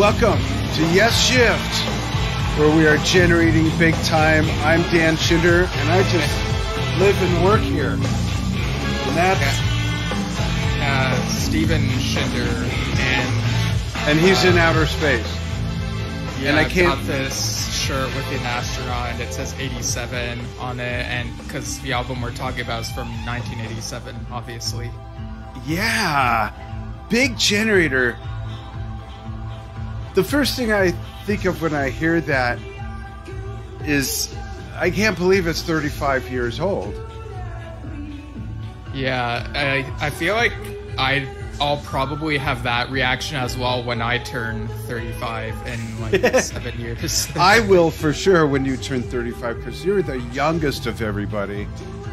Welcome to Yesshift, where we are generating big time. I'm Dan Schinder, and I just live and work here. And that's Steven Schinder, and he's in outer space. Yeah, and I can't. Got this shirt with an astronaut, and it says 87 on it, and because the album we're talking about is from 1987, obviously. Yeah, big generator. The first thing I think of when I hear that is, I can't believe it's 35 years old. Yeah, I feel like I'll probably have that reaction as well when I turn 35 in like 7 years. I will for sure when you turn 35, because you're the youngest of everybody.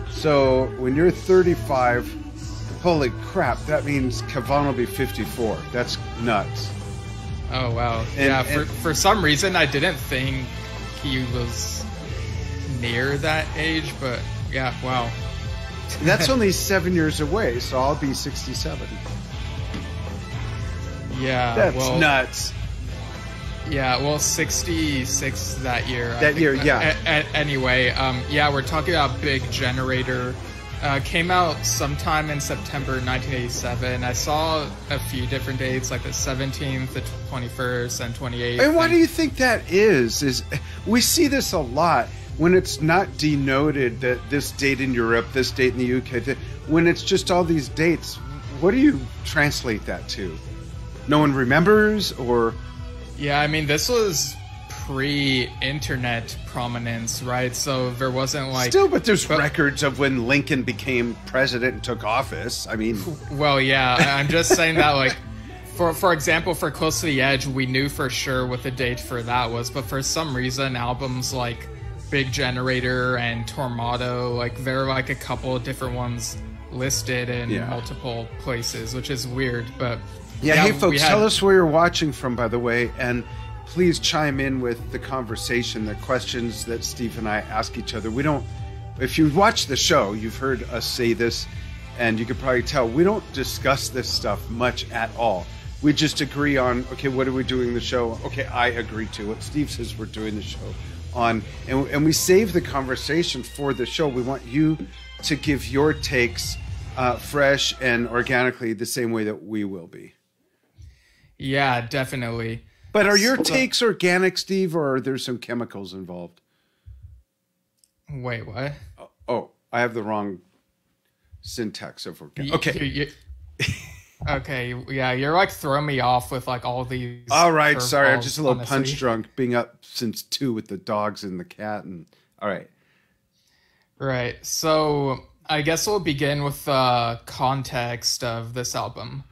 So when you're 35, holy crap, that means Kavan will be 54. That's nuts. Oh, wow. For some reason, I didn't think he was near that age, but yeah, wow. That's only 7 years away, so I'll be 67. Yeah, that's nuts. Yeah, well, 66 that year. That year, yeah. Anyway, yeah, we're talking about Big Generator. Came out sometime in September 1987. I saw a few different dates, like the 17th, the 21st, and 28th. And why do you think that is we see this a lot when it's not denoted that this date in Europe, this date in the UK, when it's just all these dates. What do you translate that to? No one remembers, or? Yeah, I mean, this was pre-internet prominence, right? So there wasn't like... Still, but there's records of when Lincoln became president and took office. I mean... Well, yeah, I'm just saying that, like, for example, for Close to the Edge, we knew for sure what the date for that was, but for some reason, albums like Big Generator and Tormato, like, there are like a couple of different ones listed in multiple places, which is weird, but... Yeah, hey folks, tell us where you're watching from, by the way, and please chime in with the conversation, the questions that Steve and I ask each other. We don't, if you watch the show, you've heard us say this, and you could probably tell, we don't discuss this stuff much at all. We just agree on, okay, what are we doing the show? Okay, I agree to what Steve says we're doing the show on, and we save the conversation for the show. We want you to give your takes fresh and organically the same way that we will be. Yeah, definitely. But are your takes organic, Steve, or are there some chemicals involved? Wait, what? Oh, I have the wrong syntax of organic. Okay. Okay, yeah, you're like throwing me off with like all these... All right, sorry, I'm just a little punch drunk, being up since 2 with the dogs and the cat. And all right. Right, so I guess we'll begin with the context of this album.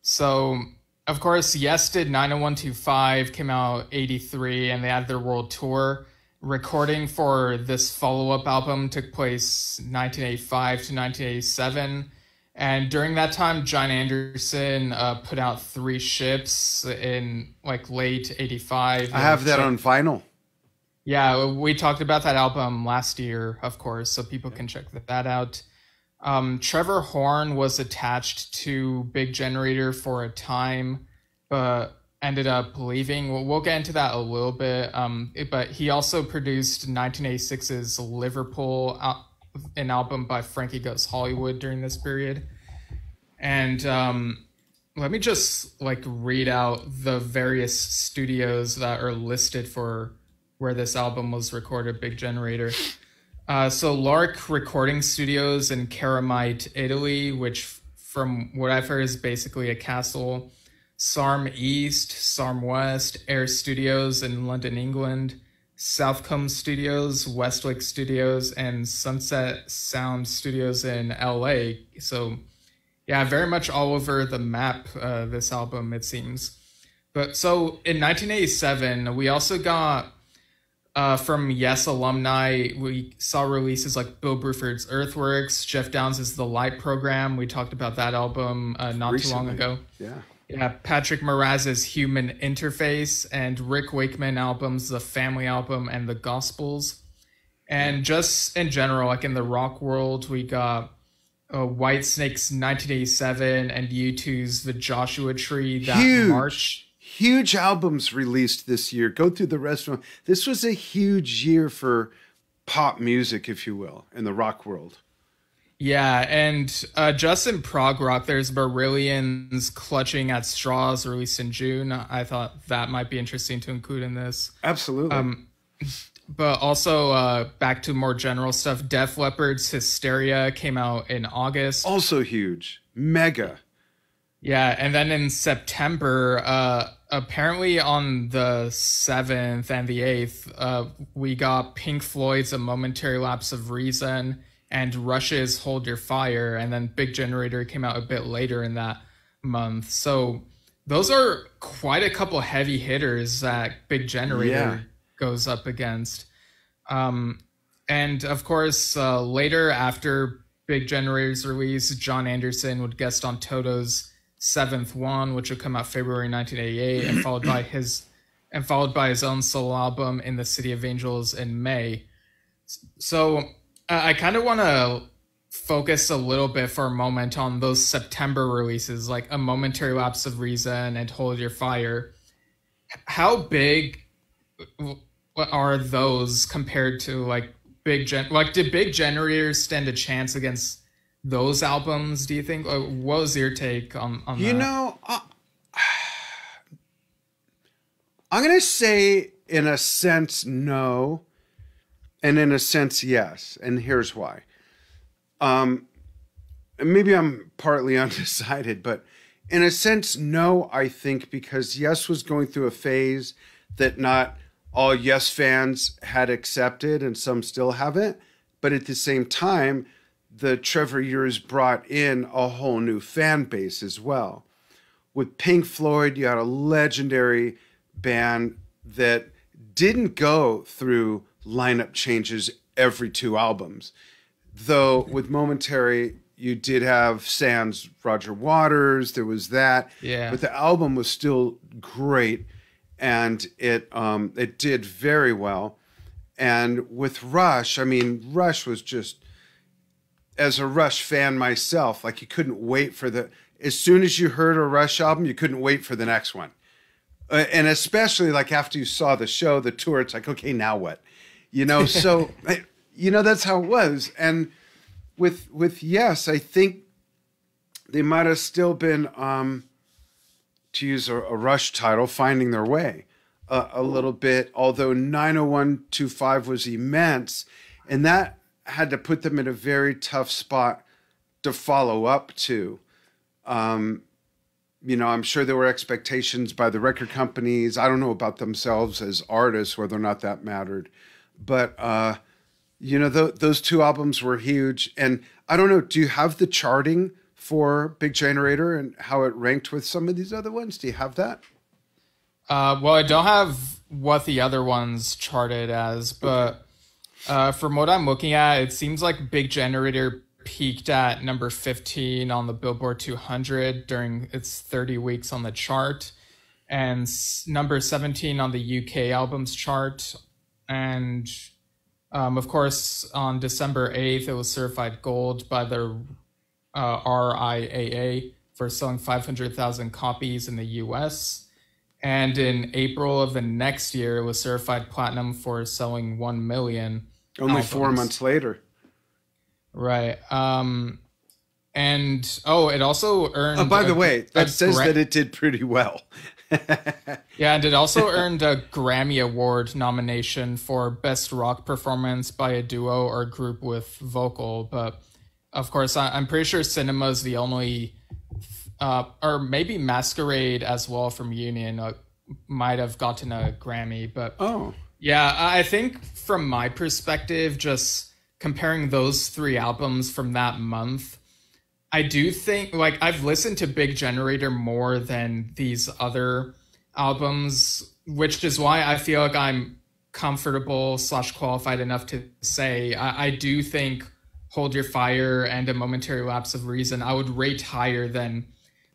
So... Of course, Yes did 90125, came out 83, and they had their world tour. Recording for this follow-up album took place 1985 to 1987. And during that time, John Anderson put out 3 ships in like late 85. I have that on vinyl. Yeah, we talked about that album last year, of course, so people can check that out. Trevor Horn was attached to Big Generator for a time, but ended up leaving. We'll get into that a little bit. But he also produced 1986's Liverpool, an album by Frankie Goes Hollywood during this period. And let me just like read out the various studios that are listed for where this album was recorded, Big Generator. So Lark Recording Studios in Caramite, Italy, which from what I've heard is basically a castle. Sarm East, Sarm West, Air Studios in London, England. Southcombe Studios, Westwick Studios, and Sunset Sound Studios in LA. So yeah, very much all over the map, this album, it seems. But so in 1987, we also got... from Yes alumni, we saw releases like Bill Bruford's Earthworks, Jeff Downs' The Light Program. We talked about that album not too long ago. Yeah, Patrick Moraz's Human Interface, and Rick Wakeman albums, The Family Album and The Gospels. And just in general, like in the rock world, we got Whitesnake's 1987 and U2's The Joshua Tree, That March. huge albums released this year. Go through the rest of them. This was a huge year for pop music, if you will, in the rock world. Yeah, and just in prog rock, there's Beryllian's Clutching at Straws, released in June. I thought that might be interesting to include in this. Absolutely. But also, back to more general stuff, Def Leppard's Hysteria came out in August. Also huge. Mega. Yeah, and then in September, apparently on the 7th and the 8th, we got Pink Floyd's A Momentary Lapse of Reason and Rush's Hold Your Fire, and then Big Generator came out a bit later in that month. So those are quite a couple heavy hitters that Big Generator goes up against. And of course, later after Big Generator's release, John Anderson would guest on Toto's Seventh One, which would come out February 1988, and followed by his own solo album In the City of Angels in May. So I kind of want to focus a little bit for a moment on those September releases, like A Momentary Lapse of Reason and Hold Your Fire. How big are those compared to like did Big Generators stand a chance against those albums, do you think? What was your take on that? You know, I'm going to say in a sense, no. And in a sense, yes. And here's why. Maybe I'm partly undecided, but in a sense, no, I think, because Yes was going through a phase that not all Yes fans had accepted and some still haven't. But at the same time, the Trevor years brought in a whole new fan base as well. With Pink Floyd, you had a legendary band that didn't go through lineup changes every 2 albums. Though with Momentary, you did have sans Roger Waters, there was that. Yeah. But the album was still great, and it did very well. And with Rush, I mean, Rush was just, as a Rush fan myself, like you couldn't wait for as soon as you heard a Rush album, you couldn't wait for the next one. And especially like after you saw the show, the tour, it's like, okay, now what? You know, so, you know, that's how it was. And with Yes, I think they might have still been, to use a Rush title, finding their way a little bit, although 90125 was immense. And that had to put them in a very tough spot to follow up to. You know, I'm sure there were expectations by the record companies. I don't know about themselves as artists, whether or not that mattered. But, you know, those 2 albums were huge. And I don't know, do you have the charting for Big Generator and how it ranked with some of these other ones? Do you have that? Well, I don't have what the other ones charted as, but from what I'm looking at, it seems like Big Generator peaked at number 15 on the Billboard 200 during its 30 weeks on the chart, and number 17 on the UK albums chart. And of course, on December 8th, it was certified gold by the RIAA for selling 500,000 copies in the US. And in April of the next year, it was certified platinum for selling 1 million. Only albums. 4 months later. Right. And, it also earned... Oh, by the way, that says that it did pretty well. Yeah, and it also earned a Grammy Award nomination for Best Rock Performance by a Duo or Group with Vocal. But, of course, I'm pretty sure Cinema is the only... or maybe Masquerade as well from Union might have gotten a Grammy. But, yeah, I think from my perspective, just comparing those 3 albums from that month, I do think, like, I've listened to Big Generator more than these other albums, which is why I feel like I'm comfortable / qualified enough to say I do think Hold Your Fire and A Momentary Lapse of Reason I would rate higher than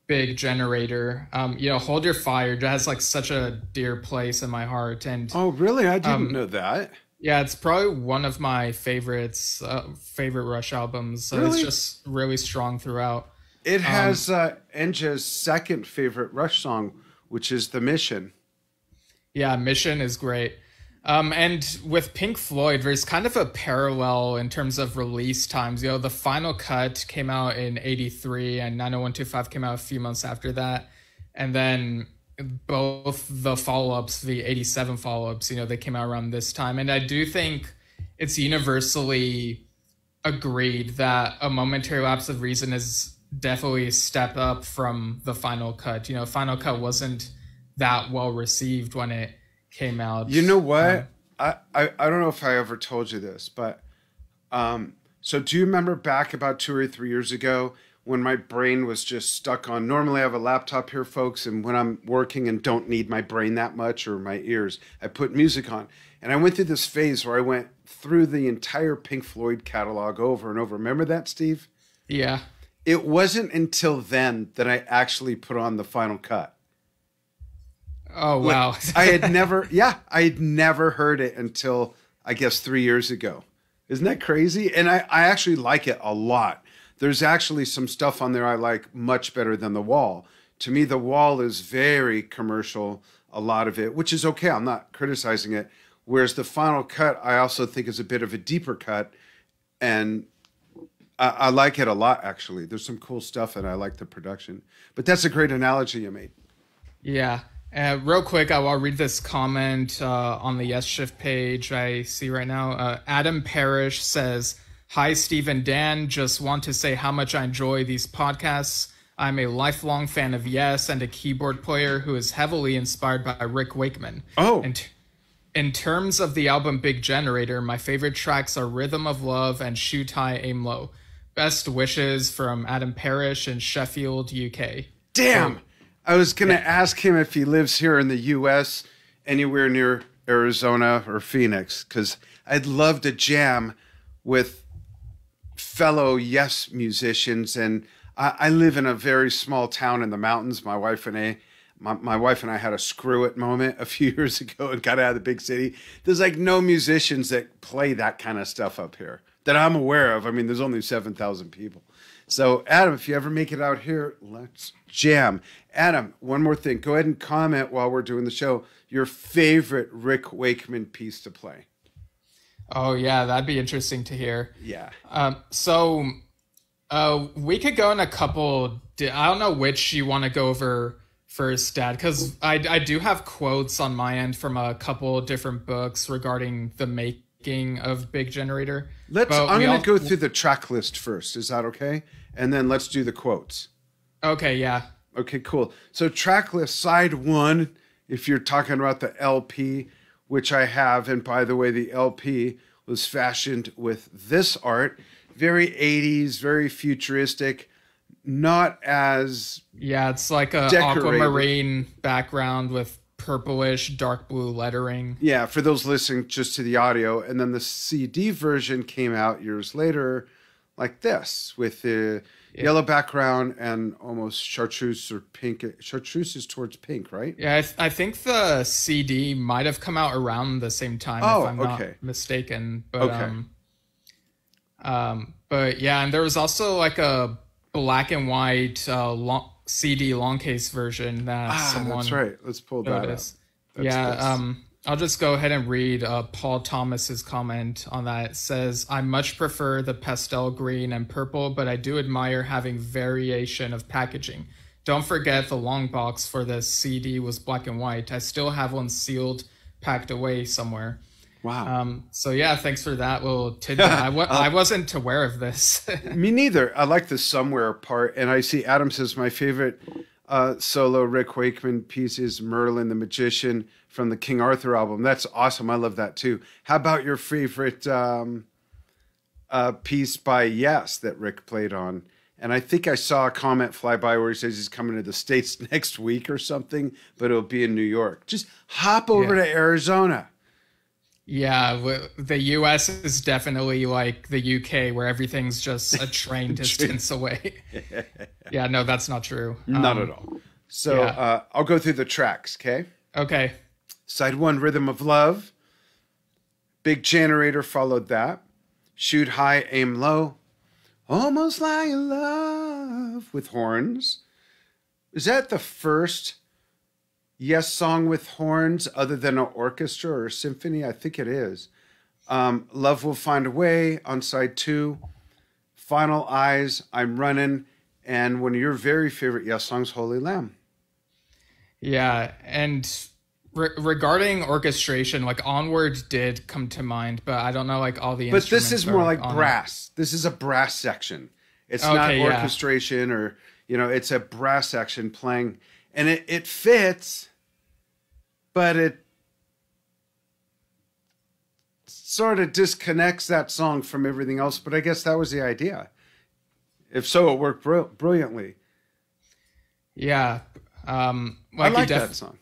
Big Generator. You know, Hold Your Fire has like such a dear place in my heart. And oh, really? I didn't know that. Yeah, it's probably one of my favorites, favorite Rush albums. So really? It's just really strong throughout. It has Enja's second favorite Rush song, which is The Mission. Yeah, Mission is great. And with Pink Floyd, there's kind of a parallel in terms of release times. You know, the final cut came out in 83 and 90125 came out a few months after that. And then both the follow-ups, the 87 follow-ups, you know, they came out around this time. And I do think it's universally agreed that A Momentary Lapse of Reason is definitely a step up from the final cut. You know, final cut wasn't that well received when it came out. You know what? I don't know if I ever told you this, but so do you remember back about 2 or 3 years ago when my brain was just stuck on, normally I have a laptop here, folks, and when I'm working and don't need my brain that much or my ears, I put music on. And I went through this phase where I went through the entire Pink Floyd catalog over and over. Remember that, Steve? Yeah. It wasn't until then that I actually put on the final cut. Oh, wow. I had never heard it until, I guess, 3 years ago. Isn't that crazy? And I actually like it a lot. There's actually some stuff on there I like much better than The Wall. To me, The Wall is very commercial, a lot of it, which is okay. I'm not criticizing it. Whereas the final cut, I also think is a bit of a deeper cut. And I like it a lot, actually. There's some cool stuff, and I like the production. But that's a great analogy you made. Yeah. Real quick, I will read this comment on the Yesshift page I see right now. Adam Parrish says, "Hi, Steve and Dan. Just want to say how much I enjoy these podcasts. I'm a lifelong fan of Yes and a keyboard player who is heavily inspired by Rick Wakeman. Oh. And in terms of the album Big Generator, my favorite tracks are Rhythm of Love and Shoot High, Aim Low. Best wishes from Adam Parrish in Sheffield, UK." Damn! I was going to ask him if he lives here in the U.S., anywhere near Arizona or Phoenix, because I'd love to jam with fellow Yes musicians. And I live in a very small town in the mountains. My wife and I had a screw it moment a few years ago and got out of the big city. There's like no musicians that play that kind of stuff up here that I'm aware of. I mean, there's only 7,000 people. So, Adam, if you ever make it out here, let's jam. Adam, one more thing. Go ahead and comment while we're doing the show. Your favorite Rick Wakeman piece to play. Oh, yeah, that'd be interesting to hear. Yeah. So we could go in a couple. I don't know which you want to go over first, Dad, because I do have quotes on my end from a couple different books regarding the making of Big Generator. I'm going to go through the track list first. Is that okay? And then let's do the quotes. Okay, yeah. Okay, cool. So track list, side 1, if you're talking about the LP, which I have, and by the way, the LP was fashioned with this art. Very 80s, very futuristic, not as Yeah, it's like a decorated. aquamarine background with purplish dark blue lettering. Yeah, for those listening just to the audio. And then the CD version came out years later like this, with the yellow background and almost chartreuse or pink. Chartreuse is towards pink, right? Yeah, I think the CD might have come out around the same time, if I'm not mistaken. But, but yeah, and there was also like a black and white CD long case version that someone. That's right. Let's pull that up. Yeah. I'll just go ahead and read Paul Thomas's comment on that. It says, "I much prefer the pastel green and purple, but I do admire having variation of packaging. Don't forget the long box for the CD was black and white. I still have one sealed, packed away somewhere." Wow. So yeah, thanks for that little tidbit. I wasn't aware of this. Me neither. I like the somewhere part. And I see Adam says my favorite solo Rick Wakeman piece is Merlin the Magician from the King Arthur album. That's awesome. I love that too. How about your favorite piece by Yes that Rick played on? And I think I saw a comment fly by where he says he's coming to the States next week or something, but it'll be in New York. Just hop over to Arizona. Yeah, the U.S. is definitely like the U.K., where everything's just a train distance away. Yeah, no, that's not true. Not at all. So I'll go through the tracks, okay? Okay. Side 1, Rhythm of Love. Big Generator followed that. Shoot High, Aim Low. Almost Like Love with horns. Is that the first Yes song with horns other than an orchestra or a symphony? I think it is. Love Will Find a Way on side 2. Final Eyes, I'm Running, and one of your very favorite Yes songs, Holy Lamb. Yeah, and regarding orchestration, like Onward did come to mind, but I don't know like all the instruments. But this is more like brass. This is a brass section. It's not orchestration or, it's a brass section playing, and it fits, but it sort of disconnects that song from everything else, but I guess that was the idea. If so, it worked brilliantly. Yeah. I like that song.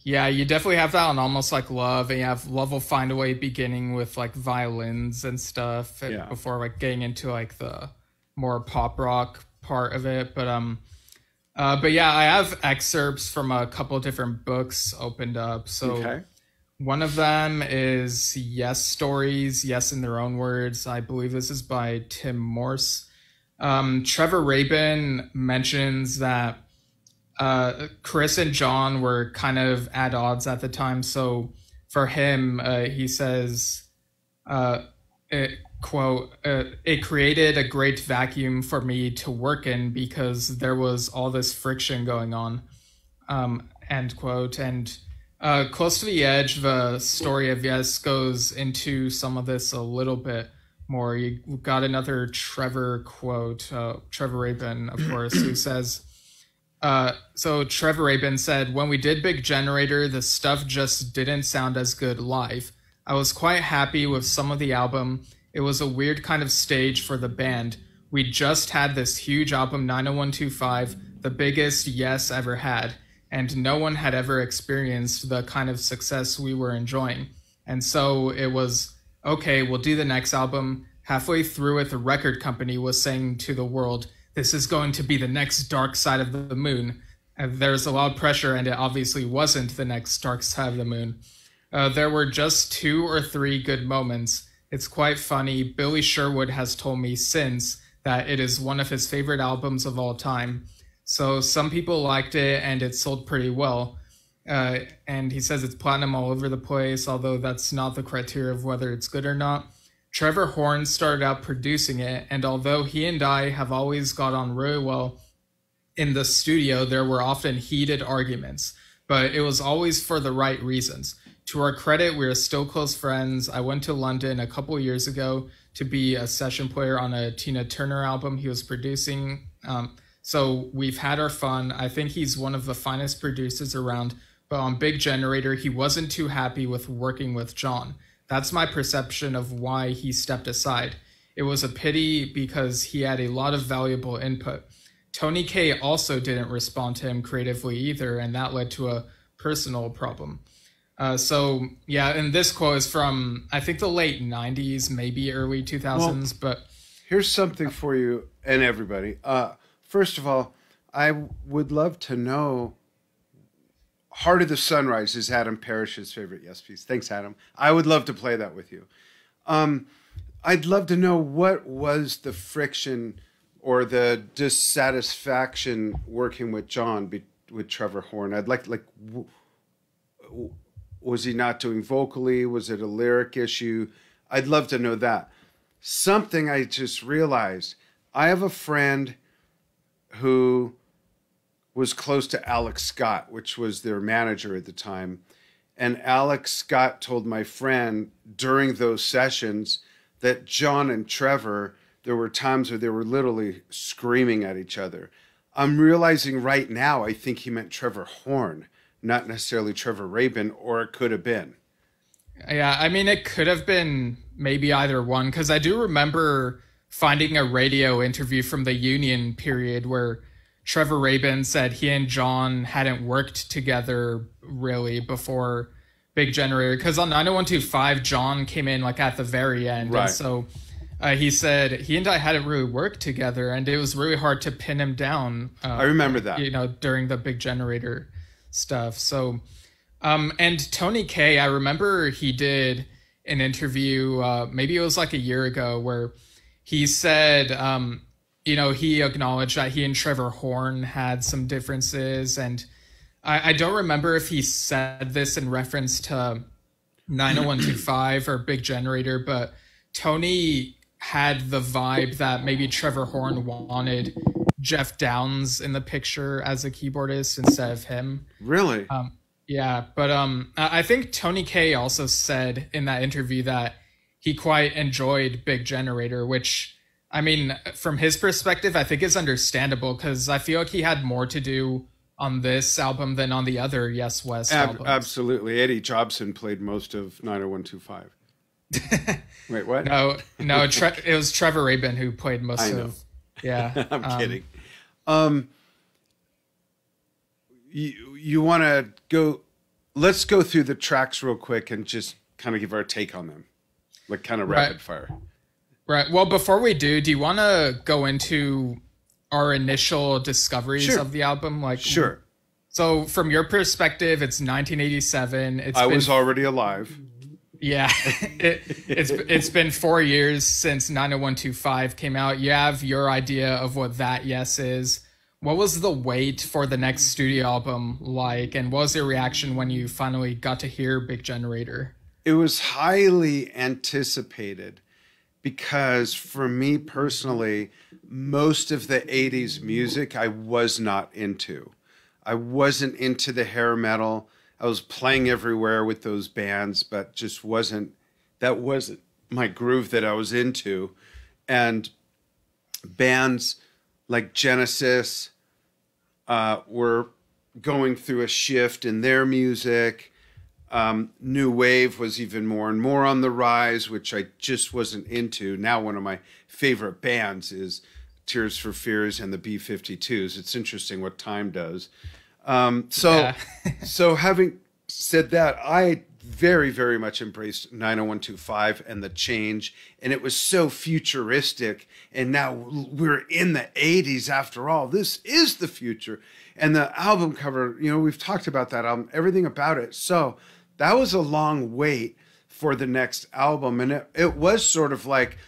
Yeah, you definitely have that on Almost Like Love, and you have Love Will Find a Way beginning with like violins and stuff before like getting into like the more pop rock part of it. But yeah, I have excerpts from a couple different books opened up. So one of them is Yes Stories, Yes in Their Own Words. I believe this is by Tim Morse. Trevor Rabin mentions that Chris and John were kind of at odds at the time. So for him, he says, it created a great vacuum for me to work in because there was all this friction going on, end quote. And Close to the Edge, the story of Yes goes into some of this a little bit more. You got another Trevor quote, Trevor Rabin, of course, who says, so Trevor Rabin said, when we did Big Generator, the stuff just didn't sound as good live. I was quite happy with some of the album. It was a weird kind of stage for the band. We just had this huge album, 90125, the biggest Yes ever had, and no one had ever experienced the kind of success we were enjoying. And so it was, okay, we'll do the next album. Halfway through it, the record company was saying to the world, this is going to be the next Dark Side of the Moon. And there's a lot of pressure, and it obviously wasn't the next Dark Side of the Moon. There were just 2 or 3 good moments. It's quite funny. Billy Sherwood has told me since that it is one of his favorite albums of all time. So some people liked it, and it sold pretty well. And he says it's platinum all over the place, although that's not the criteria of whether it's good or not. Trevor Horn started out producing it, and although he and I have always got on really well in the studio, there were often heated arguments, but it was always for the right reasons. To our credit, we're still close friends. I went to London a couple years ago to be a session player on a Tina Turner album he was producing. So we've had our fun. I think he's one of the finest producers around, but on Big Generator, he wasn't too happy with working with John. That's my perception of why he stepped aside. It was a pity because he had a lot of valuable input. Tony Kaye also didn't respond to him creatively either, and that led to a personal problem. So yeah, and this quote is from, I think, the late 90s, maybe early 2000s, but... Here's something for you and everybody. First of all, I would love to know, Heart of the Sunrise is Adam Parrish's favorite Yes piece. Thanks, Adam. I would love to play that with you. I'd love to know what was the friction or the dissatisfaction working with John, with Trevor Horn. I'd like was he not doing vocally? Was it a lyric issue? I'd love to know that. Something I just realized. I have a friend who was close to Alex Scott, which was their manager at the time. And Alex Scott told my friend during those sessions that John and Trevor, there were times where they were literally screaming at each other. I'm realizing right now, I think he meant Trevor Horn, not necessarily Trevor Rabin, or it could have been. Yeah, I mean, it could have been maybe either one, because I do remember finding a radio interview from the Union period where Trevor Rabin said he and John hadn't worked together really before Big Generator, because on 90125, John came in like at the very end. Right. And so he said he and I hadn't really worked together, and it was really hard to pin him down. I remember that. During the Big Generator stuff. So, and Tony Kaye, I remember he did an interview, maybe it was like a year ago, where he said, he acknowledged that he and Trevor Horn had some differences, and I don't remember if he said this in reference to 90125 or Big Generator, but Tony had the vibe that maybe Trevor Horn wanted Jeff Downes in the picture as a keyboardist instead of him. Really? Yeah, but I think Tony Kaye also said in that interview that he quite enjoyed Big Generator, which, I mean, from his perspective, I think is understandable because I feel like he had more to do on this album than on the other Yes West albums. Absolutely. Eddie Jobson played most of 90125. Wait, what? No, it was Trevor Rabin who played most of. Yeah, I'm kidding. You want to go? Let's go through the tracks real quick and just kind of give our take on them, like kind of rapid fire. Right. Well, before we do you want to go into our initial discoveries of the album? Like, sure. So, from your perspective, it's 1987. I was already alive. Yeah, it's been 4 years since 90125 came out. You have your idea of what That Yes is. What was the wait for the next studio album like, and what was your reaction when you finally got to hear Big Generator? It was highly anticipated because for me personally, most of the 80s music I was not into. I wasn't into the hair metal. I was playing everywhere with those bands, but just wasn't my groove that I was into. And bands like Genesis were going through a shift in their music. New Wave was even more and more on the rise, which I just wasn't into. Now one of my favorite bands is Tears for Fears and the B-52s. It's interesting what time does. So having said that, I very, very much embraced 90125 and the change, and it was so futuristic. And now we're in the 80s after all. This is the future. And the album cover, we've talked about that album, everything about it. So that was a long wait for the next album, and it was sort of like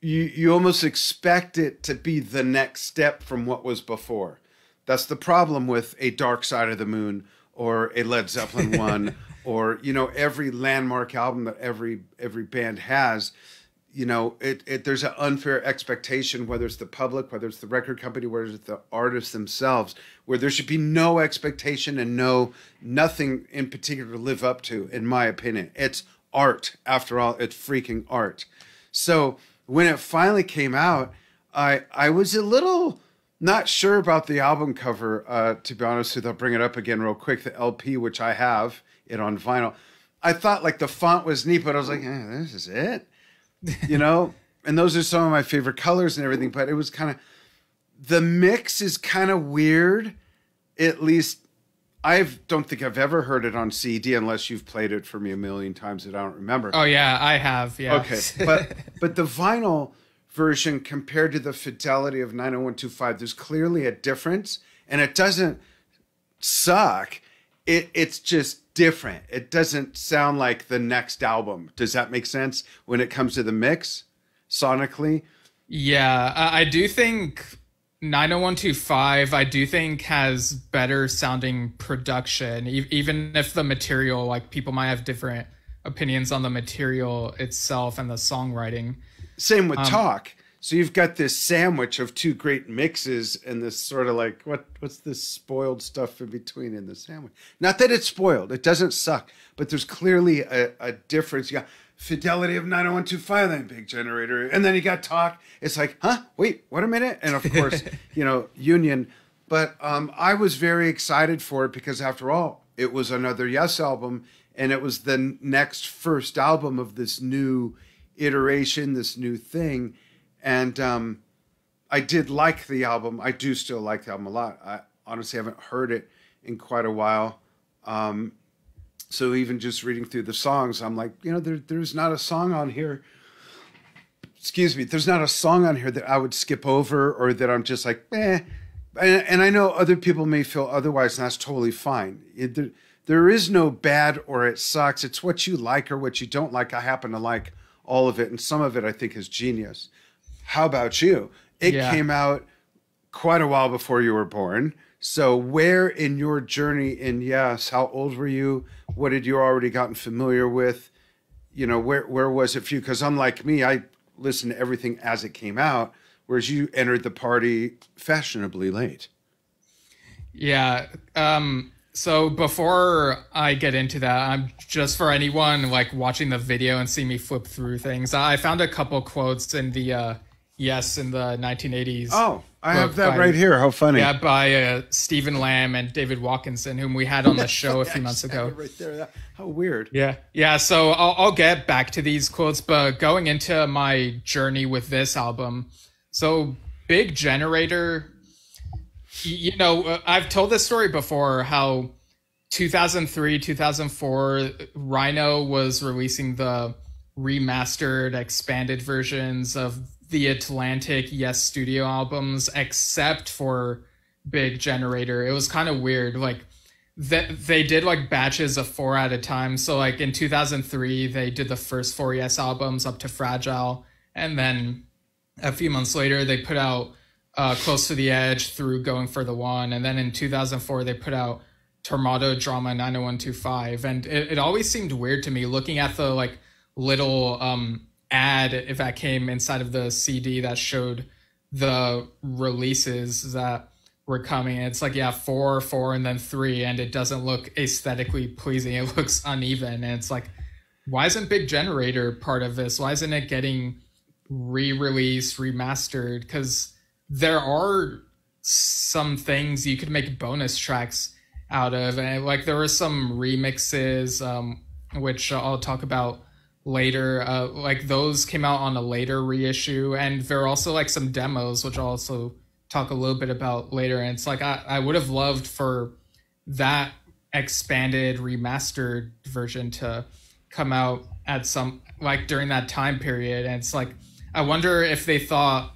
you almost expect it to be the next step from what was before. That's the problem with a Dark Side of the Moon or a Led Zeppelin one, or every landmark album that every band has. There's an unfair expectation, whether it's the public, whether it's the record company, whether it's the artists themselves, where there should be no expectation and nothing in particular to live up to, in my opinion. It's art, after all. It's freaking art. So when it finally came out, I was a little not sure about the album cover, to be honest with you. I'll bring it up again real quick. The LP, which I have it on vinyl. I thought like the font was neat, but I was like, this is it. And those are some of my favorite colors and everything, but it was kind of, the mix is kind of weird. At least I don't think I've ever heard it on CD unless you've played it for me a million times that I don't remember. Oh yeah, I have. Yeah. Okay. But the vinyl version compared to the fidelity of 90125, there's clearly a difference, and it doesn't suck. It's just different. It doesn't sound like the next album. Does that make sense when it comes to the mix sonically? Yeah, I do think 90125, I do think has better sounding production, even if the material, like people might have different opinions on the material itself and the songwriting. Same with Talk. So you've got this sandwich of two great mixes and this sort of like, what's this spoiled stuff in between in the sandwich? Not that it's spoiled. It doesn't suck. But there's clearly a difference. You got fidelity of 90125, then Big Generator. And then you got Talk. It's like, wait, what a minute. And of course, Union. But I was very excited for it because after all, it was another Yes album. And it was the next first album of this new iteration, this new thing. And I did like the album. I do still like the album a lot. I honestly haven't heard it in quite a while. So even just reading through the songs, I'm like, there's not a song on here. Excuse me. There's not a song on here that I would skip over or that I'm just like, eh. And I know other people may feel otherwise, and that's totally fine. There is no bad or it sucks. It's what you like or what you don't like. I happen to like all of it, and some of it I think is genius. How about you? It came out quite a while before you were born, So where in your journey in Yes, how old were you? What had you already gotten familiar with? You know, where was it for you? Because unlike me, I listened to everything as it came out, whereas you entered the party fashionably late. Yeah. So before I get into that, I'm just for anyone like watching the video and see me flip through things. I found a couple quotes in the Yes in the 1980s. Oh, I have that right here. How funny. Yeah, by Stephen Lamb and David Watkinson, whom we had on the show a few months ago. Right there. How weird. Yeah. So I'll get back to these quotes, but going into my journey with this album, so Big Generator. You know, I've told this story before, how 2003, 2004, Rhino was releasing the remastered, expanded versions of the Atlantic Yes studio albums, except for Big Generator. It was kind of weird. Like, they did like batches of 4 at a time. So like in 2003, they did the first 4 Yes albums up to Fragile. And then a few months later, they put out Close to the Edge through Going for the One. And then in 2004, they put out Tornado Drama 90125. And it always seemed weird to me looking at the like little ad, if that came inside of the CD that showed the releases that were coming. It's like, yeah, 4, and then 3. And it doesn't look aesthetically pleasing. It looks uneven. And it's like, why isn't Big Generator part of this? Why isn't it getting re-released, remastered? Because there are some things you could make bonus tracks out of, and like there were some remixes, which I'll talk about later. Like those came out on a later reissue, and there are also like some demos, which I'll also talk a little bit about later. And it's like I would have loved for that expanded, remastered version to come out at some like during that time period. And it's like I wonder if they thought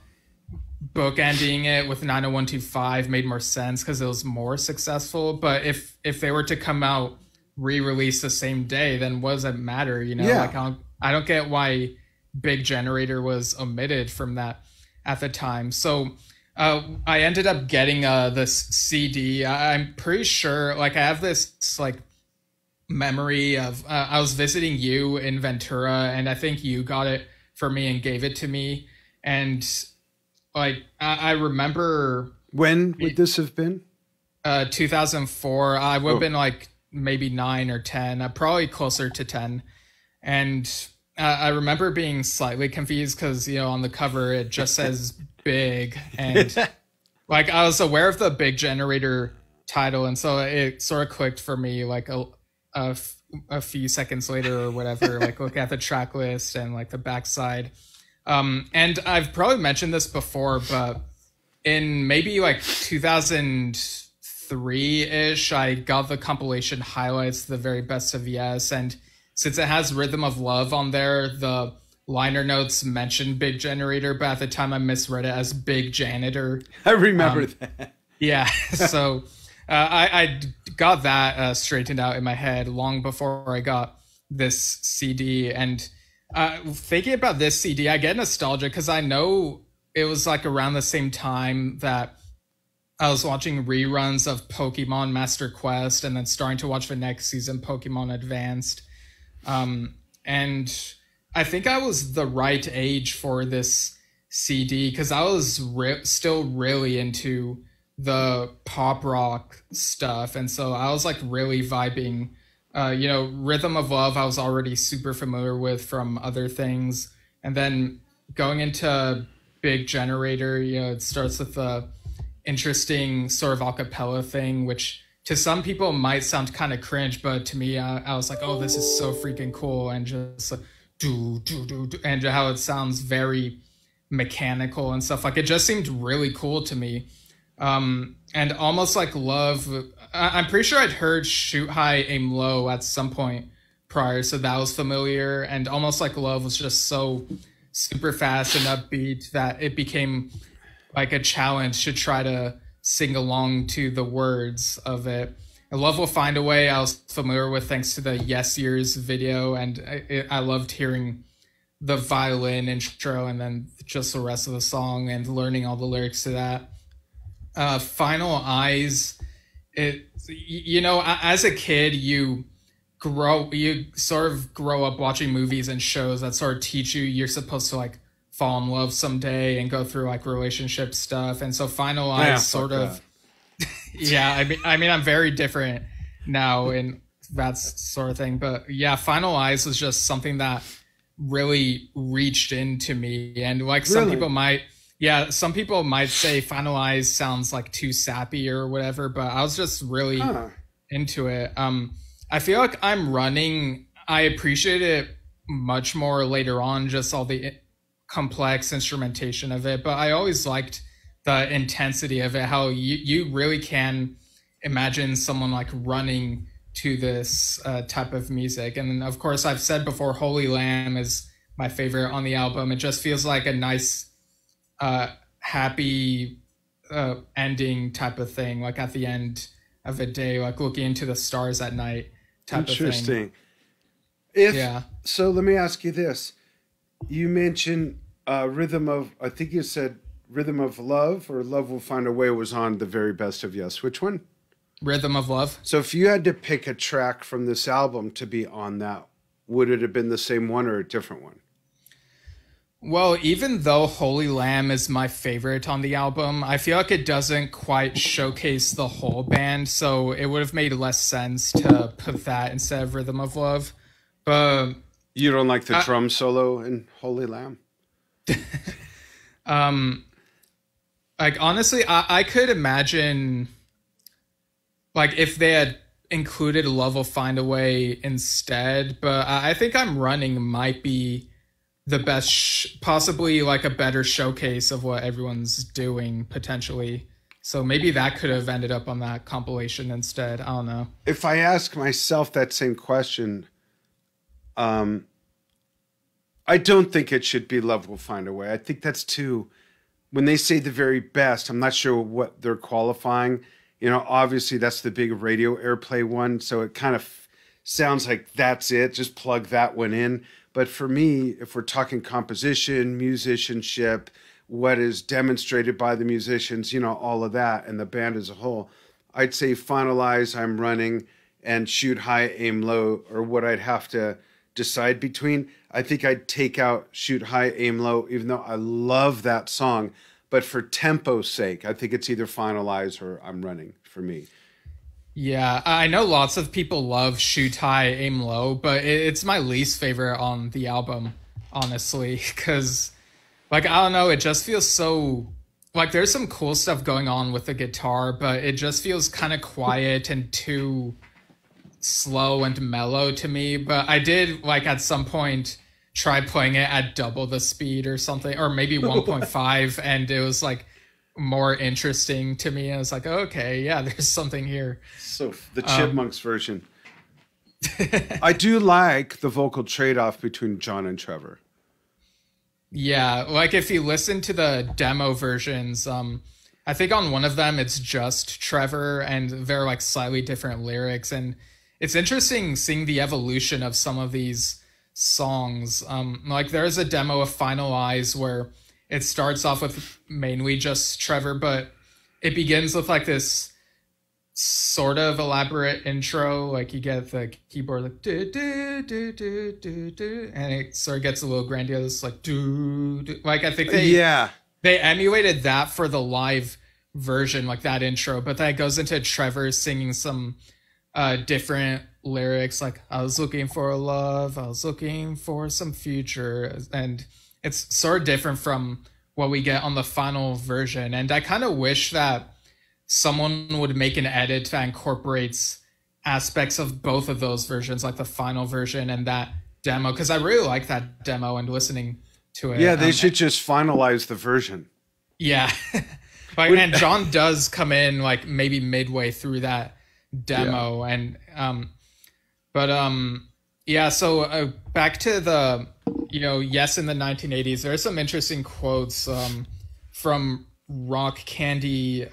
bookending it with 90125 made more sense because it was more successful. But if they were to come out re-release the same day, then what does it matter? You know, like I don't get why Big Generator was omitted from that at the time. So I ended up getting this CD. I'm pretty sure, like I have this like memory of I was visiting you in Ventura, and I think you got it for me and gave it to me. And like I remember, when would this have been? 2004. I would have been like maybe 9 or 10, probably closer to 10. And I remember being slightly confused because, you know, on the cover it just says Big, and like I was aware of the Big Generator title, and so it sort of clicked for me like a few seconds later or whatever. Like look at the track list and like the backside. And I've probably mentioned this before, but in maybe like 2003-ish, I got the compilation Highlights, the very best of Yes. And since it has Rhythm of Love on there, the liner notes mentioned Big Generator, but at the time I misread it as Big Janitor. I remember that. Yeah. So I got that straightened out in my head long before I got this CD. And thinking about this CD, I get nostalgic because I know it was like around the same time that I was watching reruns of Pokemon Master Quest and then starting to watch the next season, Pokemon Advanced. And I think I was the right age for this CD because I was still really into the pop rock stuff. And so I was like really vibing. You know, Rhythm of Love I was already super familiar with from other things. And then going into Big Generator, you know, it starts with the interesting sort of a cappella thing, which to some people might sound kind of cringe, but to me, I was like, oh, this is so freaking cool. And just like, do, and how it sounds very mechanical and stuff. Like it just seemed really cool to me. And almost like Love, I'm pretty sure I'd heard Shoot High, Aim Low at some point prior, so that was familiar. And Almost Like Love was just so super fast and upbeat that it became like a challenge to try to sing along to the words of it. And Love Will Find a Way I was familiar with thanks to the Yes Years video, and I loved hearing the violin intro and then just the rest of the song and learning all the lyrics to that. Final Eyes as a kid, you sort of grow up watching movies and shows that sort of teach you you're supposed to like fall in love someday and go through like relationship stuff. And so Final Eyes sort of, yeah, I mean, I'm very different now in that sort of thing, but yeah, Final Eyes was just something that really reached into me. And like some people might say Final Eyes sounds like too sappy or whatever, but I was just really into it. I feel like I appreciate it much more later on, just all the complex instrumentation of it, but I always liked the intensity of it, how you really can imagine someone like running to this type of music. And of course, I've said before, Holy Lamb is my favorite on the album. It just feels like a nice happy ending type of thing, like at the end of a day, like looking into the stars at night type of thing. Interesting. So let me ask you this. You mentioned Rhythm of Love, or Love Will Find a Way was on the very best of Yes. Which one? Rhythm of Love. So if you had to pick a track from this album to be on that, would it have been the same one or a different one? Well, even though Holy Lamb is my favorite on the album, I feel like it doesn't quite showcase the whole band, so it would have made less sense to put that instead of Rhythm of Love. But you don't like the drum solo in Holy Lamb? Like honestly, I could imagine like if they had included Love Will Find a Way instead, but I think I'm Running might be the best, possibly like a better showcase of what everyone's doing potentially. So maybe that could have ended up on that compilation instead. I don't know. If I ask myself that same question, I don't think it should be Love Will Find a Way. I think that's too, when they say the very best, I'm not sure what they're qualifying. You know, obviously that's the big radio airplay one. So it kind of sounds like that's it. Just plug that one in. But for me, if we're talking composition, musicianship, what is demonstrated by the musicians, you know, all of that, and the band as a whole, I'd say Final Eyes, I'm Running, and Shoot High, Aim Low are what I'd have to decide between. I think I'd take out Shoot High, Aim Low, even though I love that song. But for tempo's sake, I think it's either Final Eyes or I'm Running for me. Yeah, I know lots of people love Shoot High, Aim Low, but it's my least favorite on the album, honestly, because, like, I don't know, it just feels so, like, there's some cool stuff going on with the guitar, but it just feels kind of quiet and too slow and mellow to me. But I did, like, at some point try playing it at double the speed or something, or maybe 1.5, and it was, like, more interesting to me. I was like, okay, yeah, there's something here. So the Chipmunks version. I do like the vocal trade-off between John and Trevor. Yeah, like if you listen to the demo versions, I think on one of them it's just Trevor and they're like slightly different lyrics, and it's interesting seeing the evolution of some of these songs. Like there's a demo of Final Eyes where it starts off with mainly just Trevor, but it begins with like this sort of elaborate intro. Like you get the keyboard like do do do do do do, and it sort of gets a little grandiose, like do, do. Like I think they emulated that for the live version, like that intro, but then it goes into Trevor singing some different lyrics, like I was looking for a love, I was looking for some future, and it's sort of different from what we get on the final version. And I kind of wish that someone would make an edit that incorporates aspects of both of those versions, like the final version and that demo, because I really like that demo and listening to it. Yeah, they should just finalize the version. Yeah. And John does come in like maybe midway through that demo. Yeah. And so back to the, Yes in the 1980s, there are some interesting quotes from Rock Candy,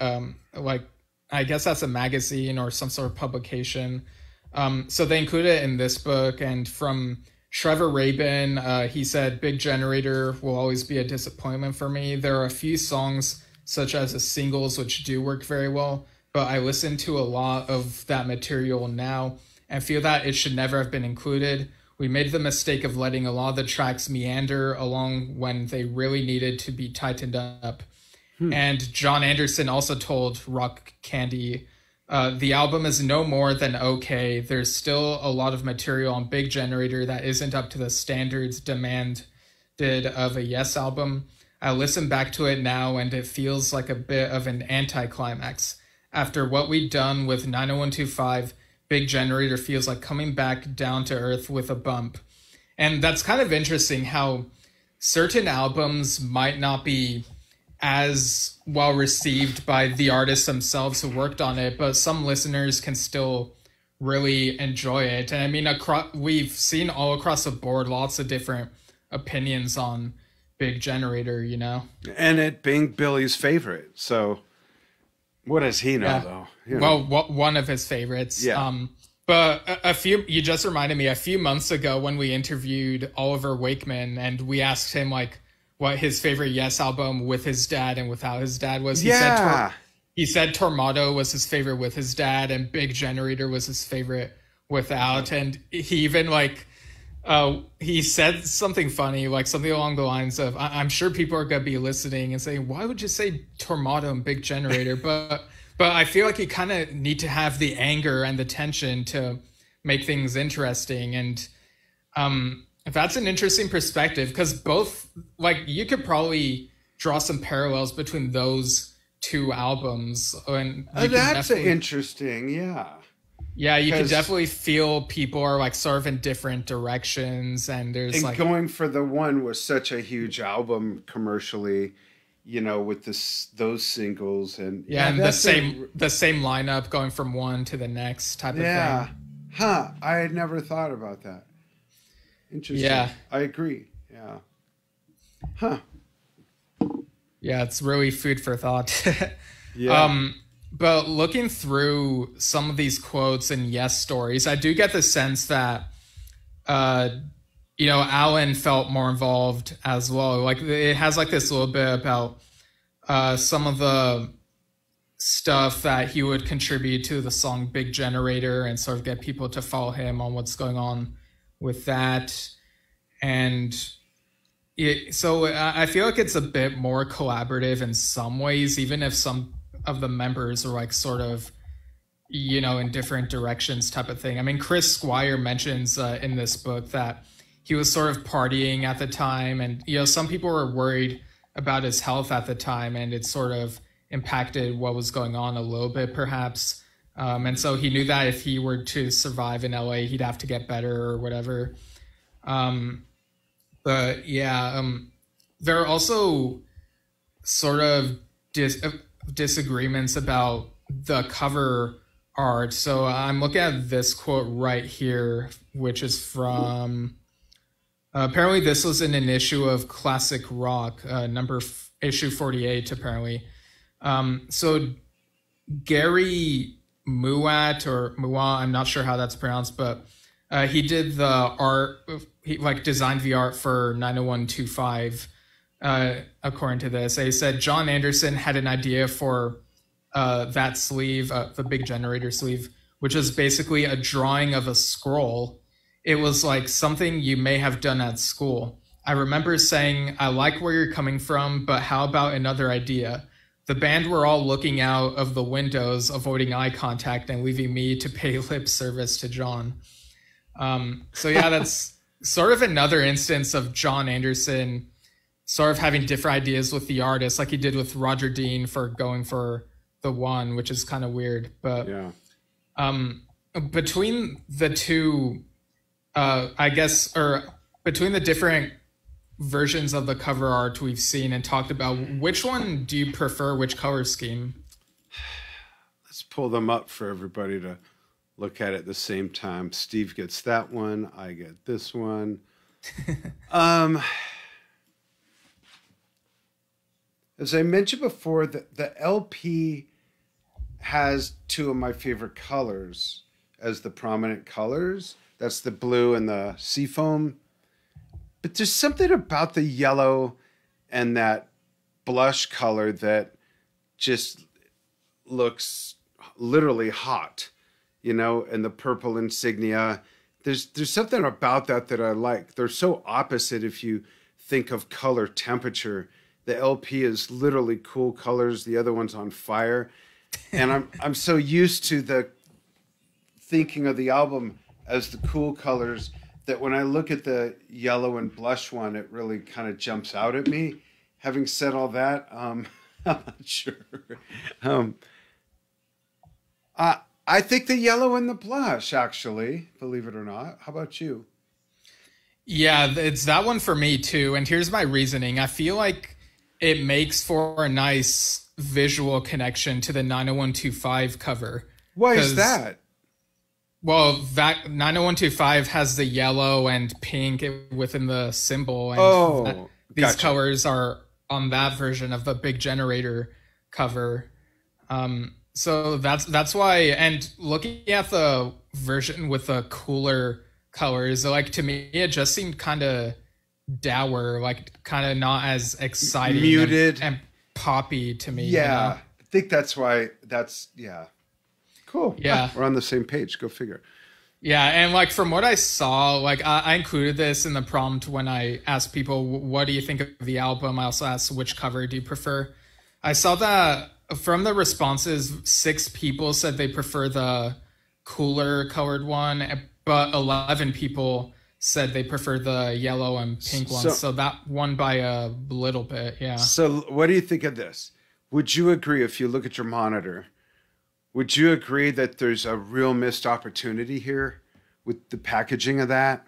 like I guess that's a magazine or some sort of publication. So they include it in this book. And from Trevor Rabin, he said, "Big Generator will always be a disappointment for me. There are a few songs such as the singles which do work very well, but I listen to a lot of that material now and feel that it should never have been included. We made the mistake of letting a lot of the tracks meander along when they really needed to be tightened up. And John Anderson also told Rock Candy, the album is no more than okay. There's still a lot of material on Big Generator that isn't up to the standards demanded of a Yes album. I listen back to it now and it feels like a bit of an anticlimax. After what we'd done with 90125, Big Generator feels like coming back down to earth with a bump. And that's kind of interesting how certain albums might not be as well received by the artists themselves who worked on it, but some listeners can still really enjoy it. And I mean, we've seen all across the board lots of different opinions on Big Generator, you know? And it being Billy's favorite. So what does he know, though? You know. Well, one of his favorites. Yeah. But you just reminded me, a few months ago when we interviewed Oliver Wakeman and we asked him, like, what his favorite Yes album with his dad and without his dad was. He said Tormato was his favorite with his dad and Big Generator was his favorite without. And he even he said something funny, like something along the lines of, I'm sure people are going to be listening and saying, why would you say Tormato and Big Generator? But I feel like you kind of need to have the anger and the tension to make things interesting. And that's an interesting perspective because both, like, you could probably draw some parallels between those two albums. And that's interesting, yeah. Yeah, you can definitely feel people are like sort of in different directions, and there's like Going for the One was such a huge album commercially, you know, with those singles and and the same lineup going from one to the next type of thing. Huh. I had never thought about that. Interesting. Yeah. I agree. Yeah. Huh. Yeah, it's really food for thought. Yeah. But looking through some of these quotes and Yes stories, I do get the sense that, Alan felt more involved as well. Like, it has like this little bit about some of the stuff that he would contribute to the song Big Generator and sort of get people to follow him on what's going on with that. And so I feel like it's a bit more collaborative in some ways, even if some of the members are like sort of, in different directions type of thing. I mean, Chris Squire mentions in this book that he was sort of partying at the time, and, some people were worried about his health at the time, and it sort of impacted what was going on a little bit, perhaps. And so he knew that if he were to survive in LA, he'd have to get better or whatever. But yeah, there are also sort of disagreements about the cover art. So I'm looking at this quote right here, which is from, apparently this was in an issue of Classic Rock, issue 48, apparently. So Gary Muat, or Mua, I'm not sure how that's pronounced, but he did the art, he designed the art for 90125. According to this, he said John Anderson had an idea for that sleeve, the Big Generator sleeve, which is basically a drawing of a scroll. It was like something you may have done at school. I remember saying, I like where you're coming from, but how about another idea? The band were all looking out of the windows, avoiding eye contact and leaving me to pay lip service to John. So yeah, that's sort of another instance of John Anderson sort of having different ideas with the artist, like he did with Roger Dean for going for the One, which is kind of weird. But yeah. Between the two, between the different versions of the cover art we've seen and talked about, which one do you prefer? Which color scheme? Let's pull them up for everybody to look at the same time. Steve gets that one. I get this one. As I mentioned before, the LP has two of my favorite colors as the prominent colors. That's the blue and the seafoam. But there's something about the yellow and that blush color that just looks literally hot, you know, and the purple insignia. There's something about that that I like. They're so opposite if you think of color temperature. The LP is literally cool colors, the other one's on fire. And I'm so used to the thinking of the album as the cool colors that when I look at the yellow and blush one, it really kind of jumps out at me. Having said all that, I'm not sure. Um, I think the yellow and the blush, actually, believe it or not. How about you? Yeah, it's that one for me too. And here's my reasoning. I feel like it makes for a nice visual connection to the 90125 cover. Why is that? Well, that 90125 has the yellow and pink within the symbol. And these gotcha. colors are on that version of the Big Generator cover. So that's why. And looking at the version with the cooler colors, like to me, it just seemed kind of dour, like kind of not as exciting, muted, and poppy to me. Yeah, you know? I think that's why. Yeah. Cool. Yeah. We're on the same page. Go figure. Yeah, and like from what I saw, like I included this in the prompt when I asked people, what do you think of the album? I also asked, which cover do you prefer? I saw that from the responses, 6 people said they prefer the cooler colored one, but 11 people said they prefer the yellow and pink one. So that won by a little bit, yeah. So what do you think of this? Would you agree, if you look at your monitor, would you agree that there's a real missed opportunity here with the packaging of that?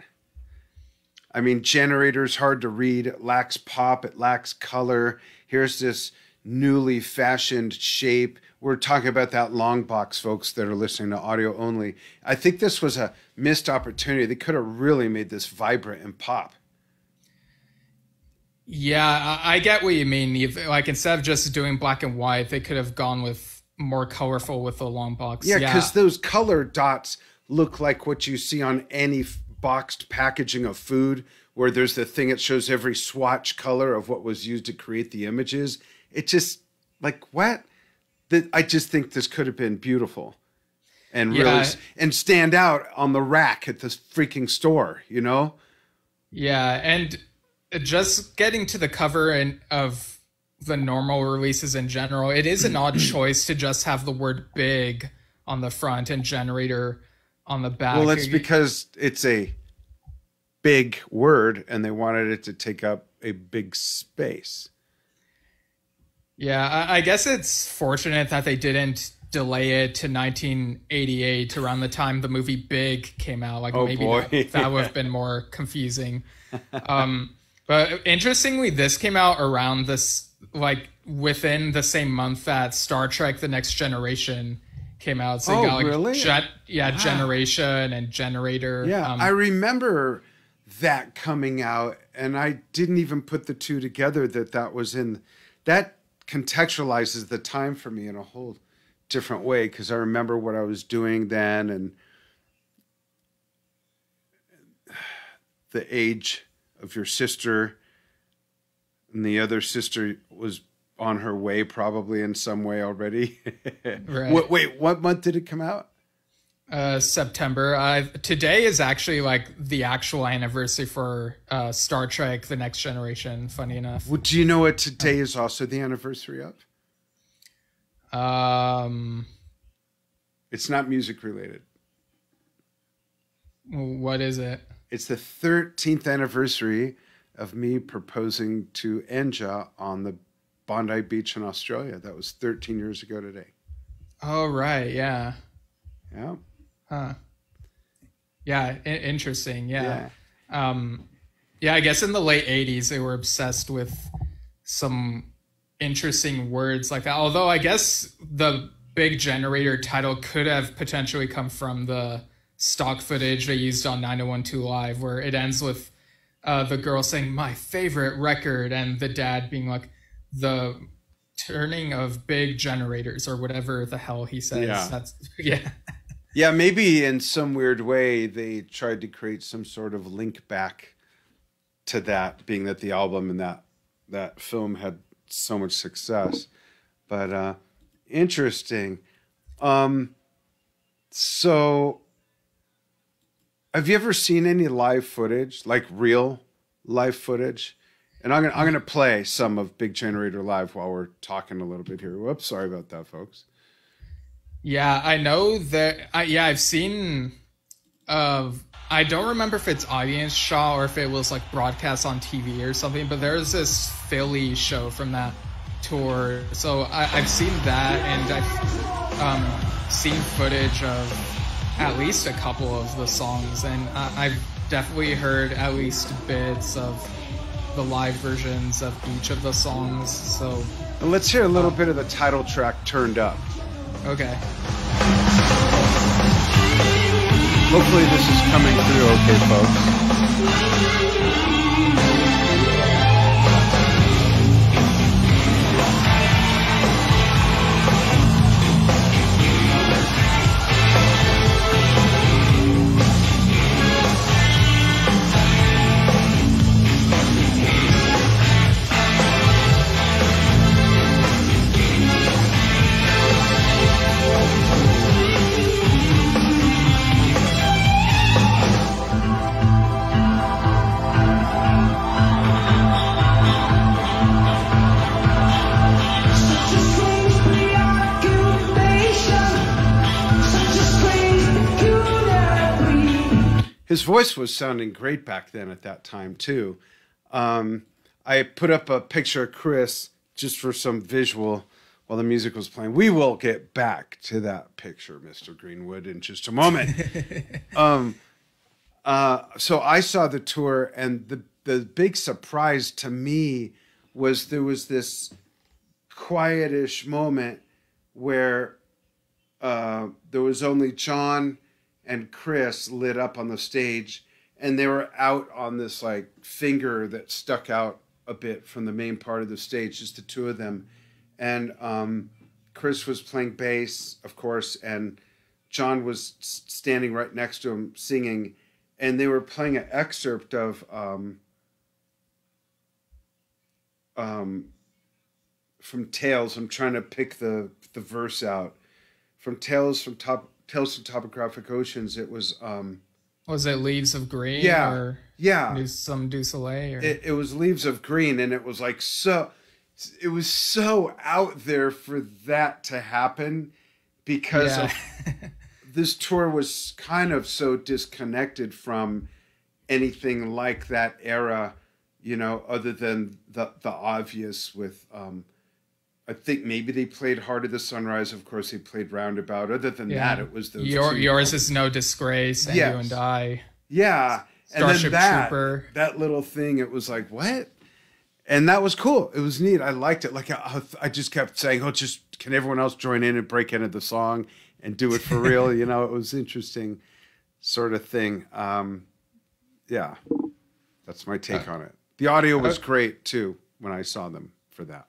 I mean, Generator's hard to read. It lacks pop. It lacks color. Here's this newly fashioned shape. We're talking about that long box, folks that are listening to audio only. I think this was a missed opportunity. They could have really made this vibrant and pop. Yeah, I get what you mean. Like instead of just doing black and white, they could have gone with more colorful with the long box. Yeah, because those color dots look like what you see on any boxed packaging of food, where there's the thing that shows every swatch color of what was used to create the images. It just, like, what? I just think this could have been beautiful and really and stand out on the rack at this freaking store, you know? Yeah, and just getting to the cover of the normal releases in general, it is an odd choice to just have the word big on the front and Generator on the back. Well, it's because it's a big word and they wanted it to take up a big space. Yeah, I guess it's fortunate that they didn't delay it to 1988, around the time the movie Big came out. Like that would have been more confusing. But interestingly, this came out around this, like within the same month that Star Trek: The Next Generation came out. So you got like really? Wow. Generation and Generator. Yeah, I remember that coming out, and I didn't even put the two together that was in that. Contextualizes the time for me in a whole different way, because I remember what I was doing then and the age of your sister, and the other sister was on her way probably in some way already. Right. Wait, what month did it come out? September. Today is actually like the actual anniversary for Star Trek: The Next Generation. Funny enough. Well, do you know what today is also the anniversary of? It's not music related. What is it? It's the 13th anniversary of me proposing to Enja on the Bondi Beach in Australia. That was 13 years ago today. Oh, right. Yeah. Yeah. Huh. Yeah. Interesting. Yeah. Yeah. I guess in the late 80s, they were obsessed with some interesting words like that. Although I guess the Big Generator title could have potentially come from the stock footage they used on 9012 Live, where it ends with the girl saying, "My favorite record," and the dad being like, "The turning of big generators," or whatever the hell he says. Yeah. Yeah, maybe in some weird way they tried to create some sort of link back to that, being that the album and that film had so much success. But interesting. So have you ever seen any live footage, like real live footage? And I'm gonna play some of Big Generator Live while we're talking a little bit here. Whoops, sorry about that, folks. Yeah, I know that. I've seen. I don't remember if it's audience shot or if it was like broadcast on TV or something. But there's this Philly show from that tour, so I've seen that, and I've seen footage of at least a couple of the songs, and I've definitely heard at least bits of the live versions of each of the songs. So let's hear a little bit of the title track, Turned Up. Okay. Hopefully this is coming through okay, folks. His voice was sounding great back then at that time, too. I put up a picture of Chris just for some visual while the music was playing. We will get back to that picture, Mr. Greenwood, in just a moment. So I saw the tour, and the big surprise to me was there was this quietish moment where there was only John and Chris lit up on the stage, and they were out on this like finger that stuck out a bit from the main part of the stage, just the two of them. And Chris was playing bass, of course, and John was standing right next to him singing, and they were playing an excerpt of from Tales. I'm trying to pick the verse out. From Tales from Topographic Oceans. It was it Leaves of Green? Yeah, or yeah. Some Du Soleil? Or? It was Leaves of Green, and it was like it was so out there for that to happen because of this tour was kind of so disconnected from anything like that era, you know, other than the obvious with I think maybe they played Heart of the Sunrise. Of course, they played Roundabout. Other than that, it was those Yours is No Disgrace, and yes. You and I. Yeah. Starship and then Trooper. that little thing, it was like, what? And that was cool. It was neat. I liked it. Like I just kept saying, oh, just can everyone else join in and break into the song and do it for real? You know, it was interesting sort of thing. Yeah, that's my take on it. The audio was great, too, when I saw them for that.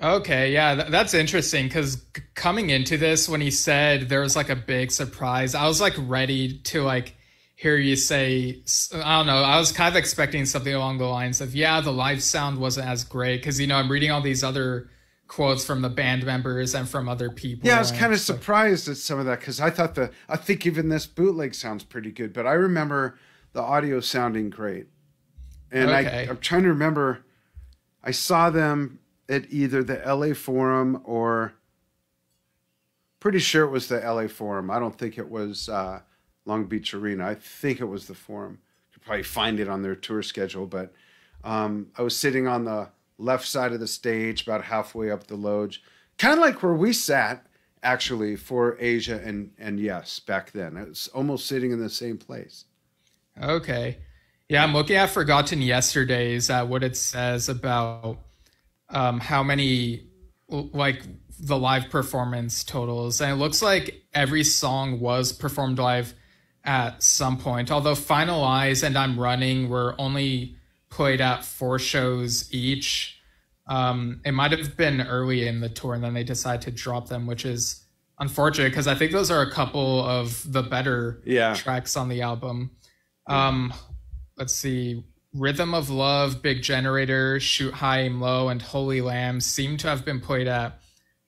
Okay, yeah, that's interesting because coming into this, when he said there was like a big surprise, I was like ready to like hear you say, I don't know, I was kind of expecting something along the lines of, yeah, the live sound wasn't as great because, you know, I'm reading all these other quotes from the band members and from other people. Yeah, I was kind of surprised at some of that because I think even this bootleg sounds pretty good, but I remember the audio sounding great. And I'm trying to remember, I saw them at either the LA Forum or pretty sure it was the LA Forum. I don't think it was Long Beach Arena. I think it was the Forum. You could probably find it on their tour schedule, but I was sitting on the left side of the stage about halfway up the loge, kind of like where we sat actually for Asia and Yes back then. It was almost sitting in the same place. Okay. Yeah, I'm looking at Forgotten Yesterdays, what it says about how many like the live performance totals, and it looks like every song was performed live at some point, although Finalize and I'm Running were only played at 4 shows each. It might have been early in the tour and then they decided to drop them, which is unfortunate because I think those are a couple of the better tracks on the album. Let's see, Rhythm of Love, Big Generator, Shoot High Aim Low, and Holy Lamb seem to have been played at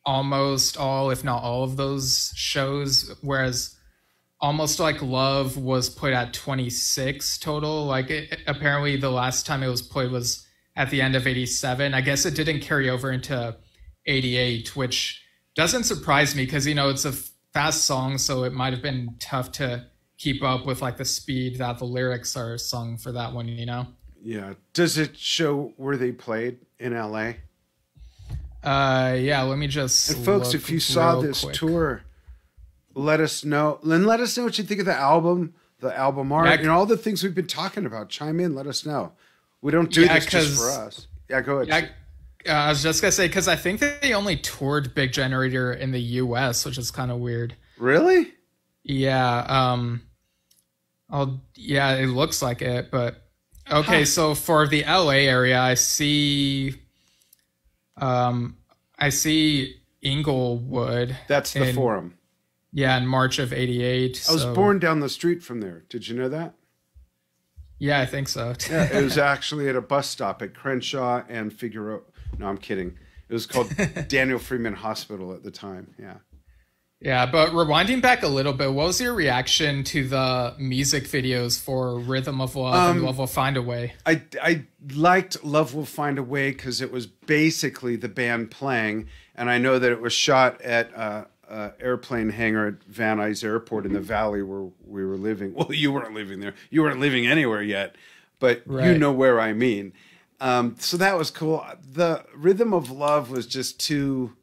almost all, if not all of those shows, whereas Almost Like Love was put at 26 total. Like apparently the last time it was played was at the end of 87. I guess it didn't carry over into 88, which doesn't surprise me because, you know, it's a fast song, so it might have been tough to keep up with like the speed that the lyrics are sung for that one, you know? Yeah. Does it show where they played in LA? Yeah, let me just And folks, if you saw this tour, let us know. And let us know what you think of the album art, and all the things we've been talking about. Chime in, let us know. We don't do this just for us. Yeah, go ahead. I was just gonna say, because I think that they only toured Big Generator in the US, which is kind of weird. Really? Yeah. Yeah, it looks like it, but okay. So for the LA area, I see Inglewood. That's the Forum. Yeah, in March of 88. I was born down the street from there. Did you know that? Yeah, I think so. Yeah, it was actually at a bus stop at Crenshaw and Figueroa. No, I'm kidding. It was called Daniel Freeman Hospital at the time. Yeah. Yeah, but rewinding back a little bit, what was your reaction to the music videos for Rhythm of Love and Love Will Find a Way? I liked Love Will Find a Way because it was basically the band playing, and I know that it was shot at airplane hangar at Van Nuys Airport in the valley where we were living. Well, you weren't living there. You weren't living anywhere yet, but you know where I mean. So that was cool. The Rhythm of Love was just too...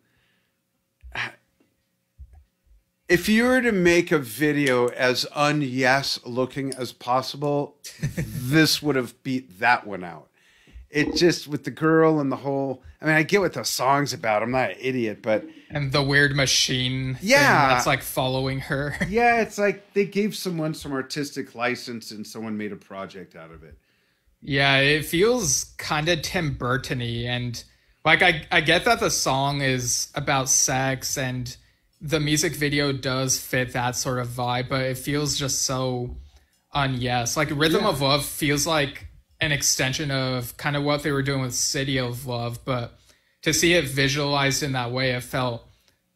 If you were to make a video as un-yes looking as possible, this would have beat that one out. It just, with the girl and the whole... I mean, I get what the song's about. I'm not an idiot, but... And the weird machine thing that's like following her. Yeah, it's like they gave someone some artistic license and someone made a project out of it. Yeah, it feels kind of Tim Burton-y. And like, I get that the song is about sex and the music video does fit that sort of vibe, but it feels just so un-yes. Like Rhythm of Love feels like an extension of kind of what they were doing with City of Love, but to see it visualized in that way, it felt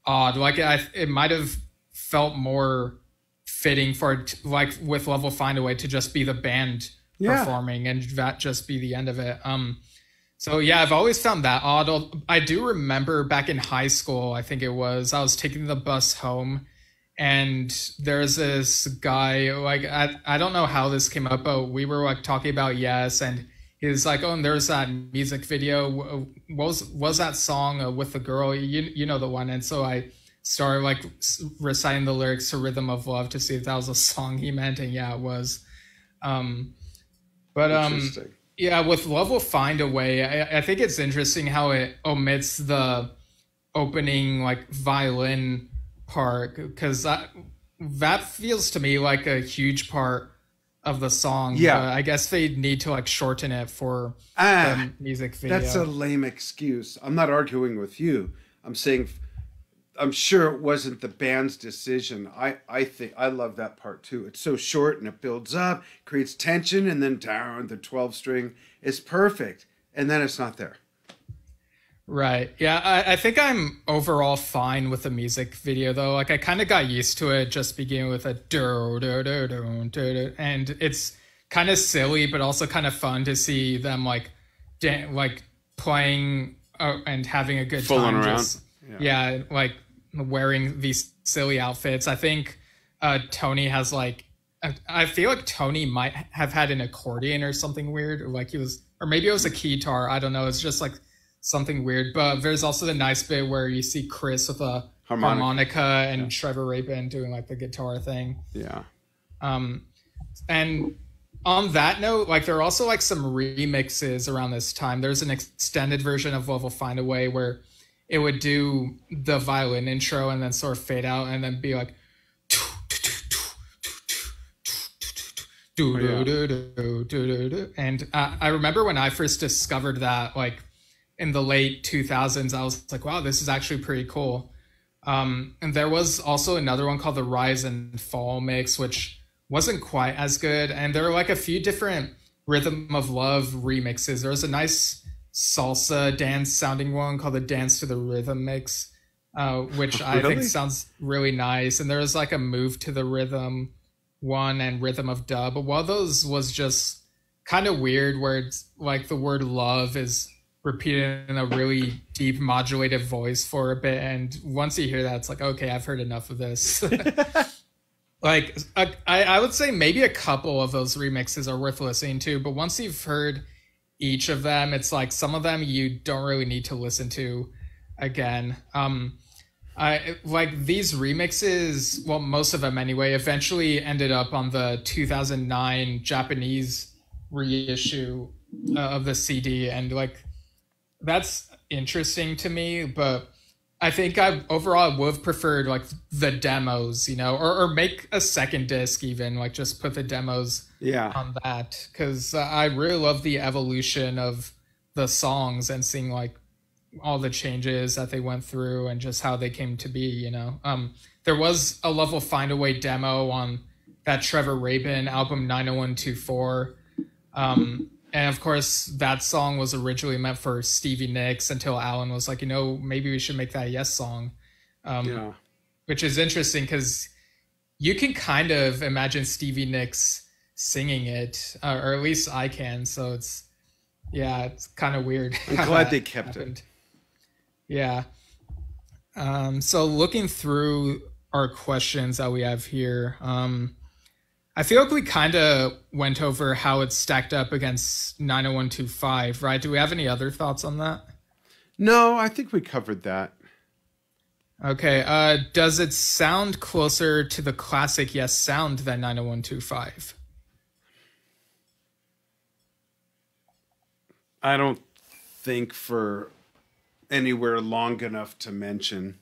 odd. Like it might have felt more fitting for, like with Love Will Find a Way, to just be the band performing and that just be the end of it. So yeah, I've always found that odd. I do remember back in high school, I think it was, I was taking the bus home and there's this guy, like, I don't know how this came up, but we were like talking about Yes, and he was like, oh, and there's that music video. What was that song with the girl? You know the one. And so I started like reciting the lyrics to Rhythm of Love to see if that was a song he meant, and yeah, it was. Yeah, with Love Will Find a Way, I think it's interesting how it omits the opening like violin part, because that feels to me like a huge part of the song. Yeah, but I guess they need to like shorten it for the music video. That's a lame excuse. I'm not arguing with you. I'm saying I'm sure it wasn't the band's decision. I think I love that part too. It's so short and it builds up, creates tension, and then down the 12 string is perfect, and then it's not there. Right. Yeah, I think I'm overall fine with the music video though. Like I kind of got used to it just beginning with a do do do do do, and it's kind of silly but also kind of fun to see them like playing and having a good Fooling time. Around. Yeah, like wearing these silly outfits. I think Tony has like, I feel like Tony might have had an accordion or something weird, or like he was, or maybe it was a keytar. I don't know. It's just like something weird. But there's also the nice bit where you see Chris with a harmonica and Trevor Rabin doing like the guitar thing. Yeah. And on that note, like there are also like some remixes around this time. There's an extended version of Love Will Find a Way where it would do the violin intro and then sort of fade out and then be like, and I remember when I first discovered that, like in the late 2000s, I was like, wow, this is actually pretty cool. And there was also another one called the Rise and Fall mix, which wasn't quite as good. And there were like a few different Rhythm of Love remixes. There was a nice salsa dance sounding one called the Dance to the Rhythm mix. which I think sounds really nice. And there was like a Move to the Rhythm one and Rhythm of Dub. But one of those was just kind of weird, where it's like the word love is repeated in a really deep modulated voice for a bit, and once you hear that, it's like, okay, I've heard enough of this. Like I would say maybe a couple of those remixes are worth listening to, but once you've heard each of them, it's like some of them you don't really need to listen to again. I like these remixes, well, most of them anyway, eventually ended up on the 2009 Japanese reissue of the CD, and like that's interesting to me, but I think I overall would have preferred like the demos, you know, or make a second disc even, like just put the demos on that, because I really love the evolution of the songs and seeing like all the changes that they went through and just how they came to be, you know. There was a Level Find a Way demo on that Trevor Rabin album 90124. And of course, that song was originally meant for Stevie Nicks until Alan was like, you know, maybe we should make that a Yes song. Which is interesting because you can kind of imagine Stevie Nicks singing it, or at least I can. So it's kind of weird. I'm glad they kept it. Yeah. So looking through our questions that we have here, I feel like we kind of went over how it's stacked up against 90125, right? Do we have any other thoughts on that? No, I think we covered that. Okay. Does it sound closer to the classic Yes sound than 90125? I don't think for anywhere long enough to mention.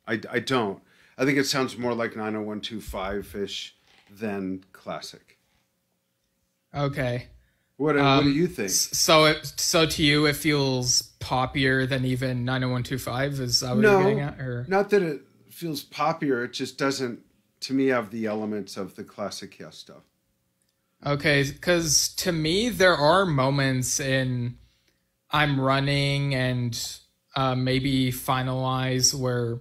I don't. I think it sounds more like 90125-ish than classic. Okay. What do you think? So to you, it feels poppier than even 90125? Is that what you're getting at? Or? Not that it feels poppier. It just doesn't, to me, have the elements of the classic Yes stuff. Okay, because to me, there are moments in I'm Running and maybe Finalize where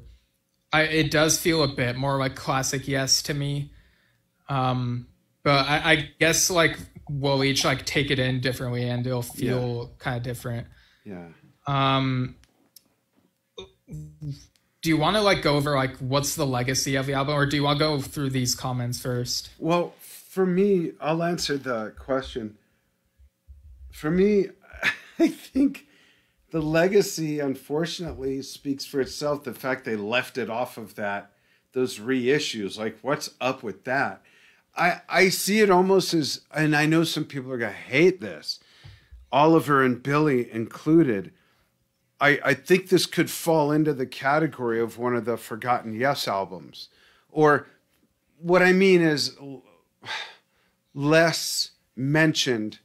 it does feel a bit more like classic Yes to me. But I guess like we'll each like take it in differently and it'll feel kind of different. Yeah. Do you want to like go over like what's the legacy of the album, or do you want to go through these comments first? Well, for me, I'll answer the question. For me, I think the legacy, unfortunately, speaks for itself. The fact they left it off of those reissues, like what's up with that? I see it almost as, and I know some people are going to hate this, Oliver and Billy included. I think this could fall into the category of one of the Forgotten Yes albums. Or what I mean is less mentioned,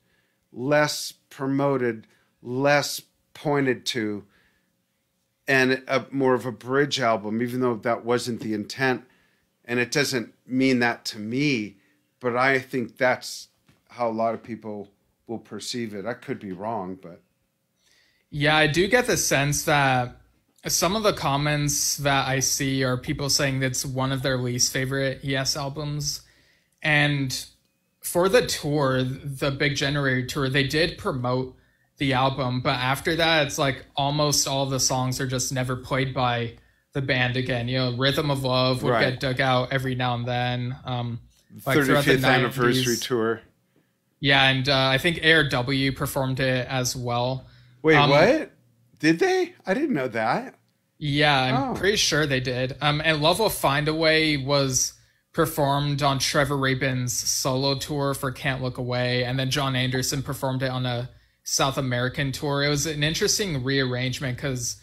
less promoted, less pointed to, and more of a bridge album, even though that wasn't the intent. And it doesn't mean that to me, but I think that's how a lot of people will perceive it. I could be wrong, but... Yeah, I do get the sense that some of the comments that I see are people saying that's one of their least favorite Yes albums. And for the tour, the Big Generator tour, they did promote the album, but after that, it's like almost all the songs are just never played by the band again. You know, Rhythm of Love would get dug out every now and then. Like 35th anniversary tour. Yeah, and I think ARW performed it as well. Wait, what? Did they? I didn't know that. Yeah, I'm pretty sure they did. And Love Will Find a Way was performed on Trevor Rabin's solo tour for Can't Look Away, and then John Anderson performed it on a South American tour. It was an interesting rearrangement because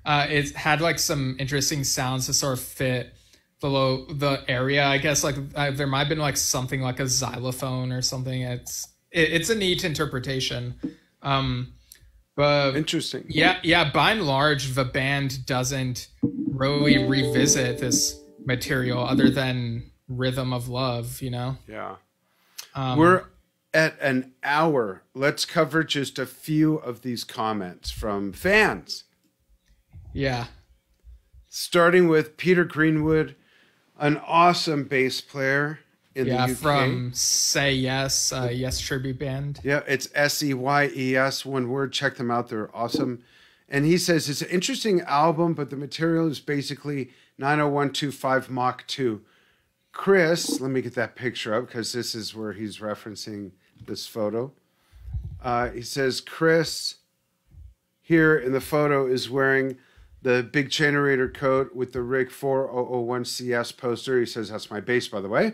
it had like some interesting sounds to sort of fit below the area. I guess like there might have been like something like a xylophone or something. It's a neat interpretation. But interesting. Yeah. By and large, the band doesn't really revisit this material other than Rhythm of Love, you know? Yeah. We're at an hour. Let's cover just a few of these comments from fans. Yeah. starting with Peter Greenwood, an awesome bass player in the UK. From Say Yes, Yes Tribute Band. Yeah, it's SEYES, one word. Check them out. They're awesome. And he says it's an interesting album, but the material is basically 90125 Mach 2. Chris, let me get that picture up because this is where he's referencing this photo. He says Chris here in the photo is wearing the big generator coat with the Rig 4001CS poster. He says that's my bass, by the way.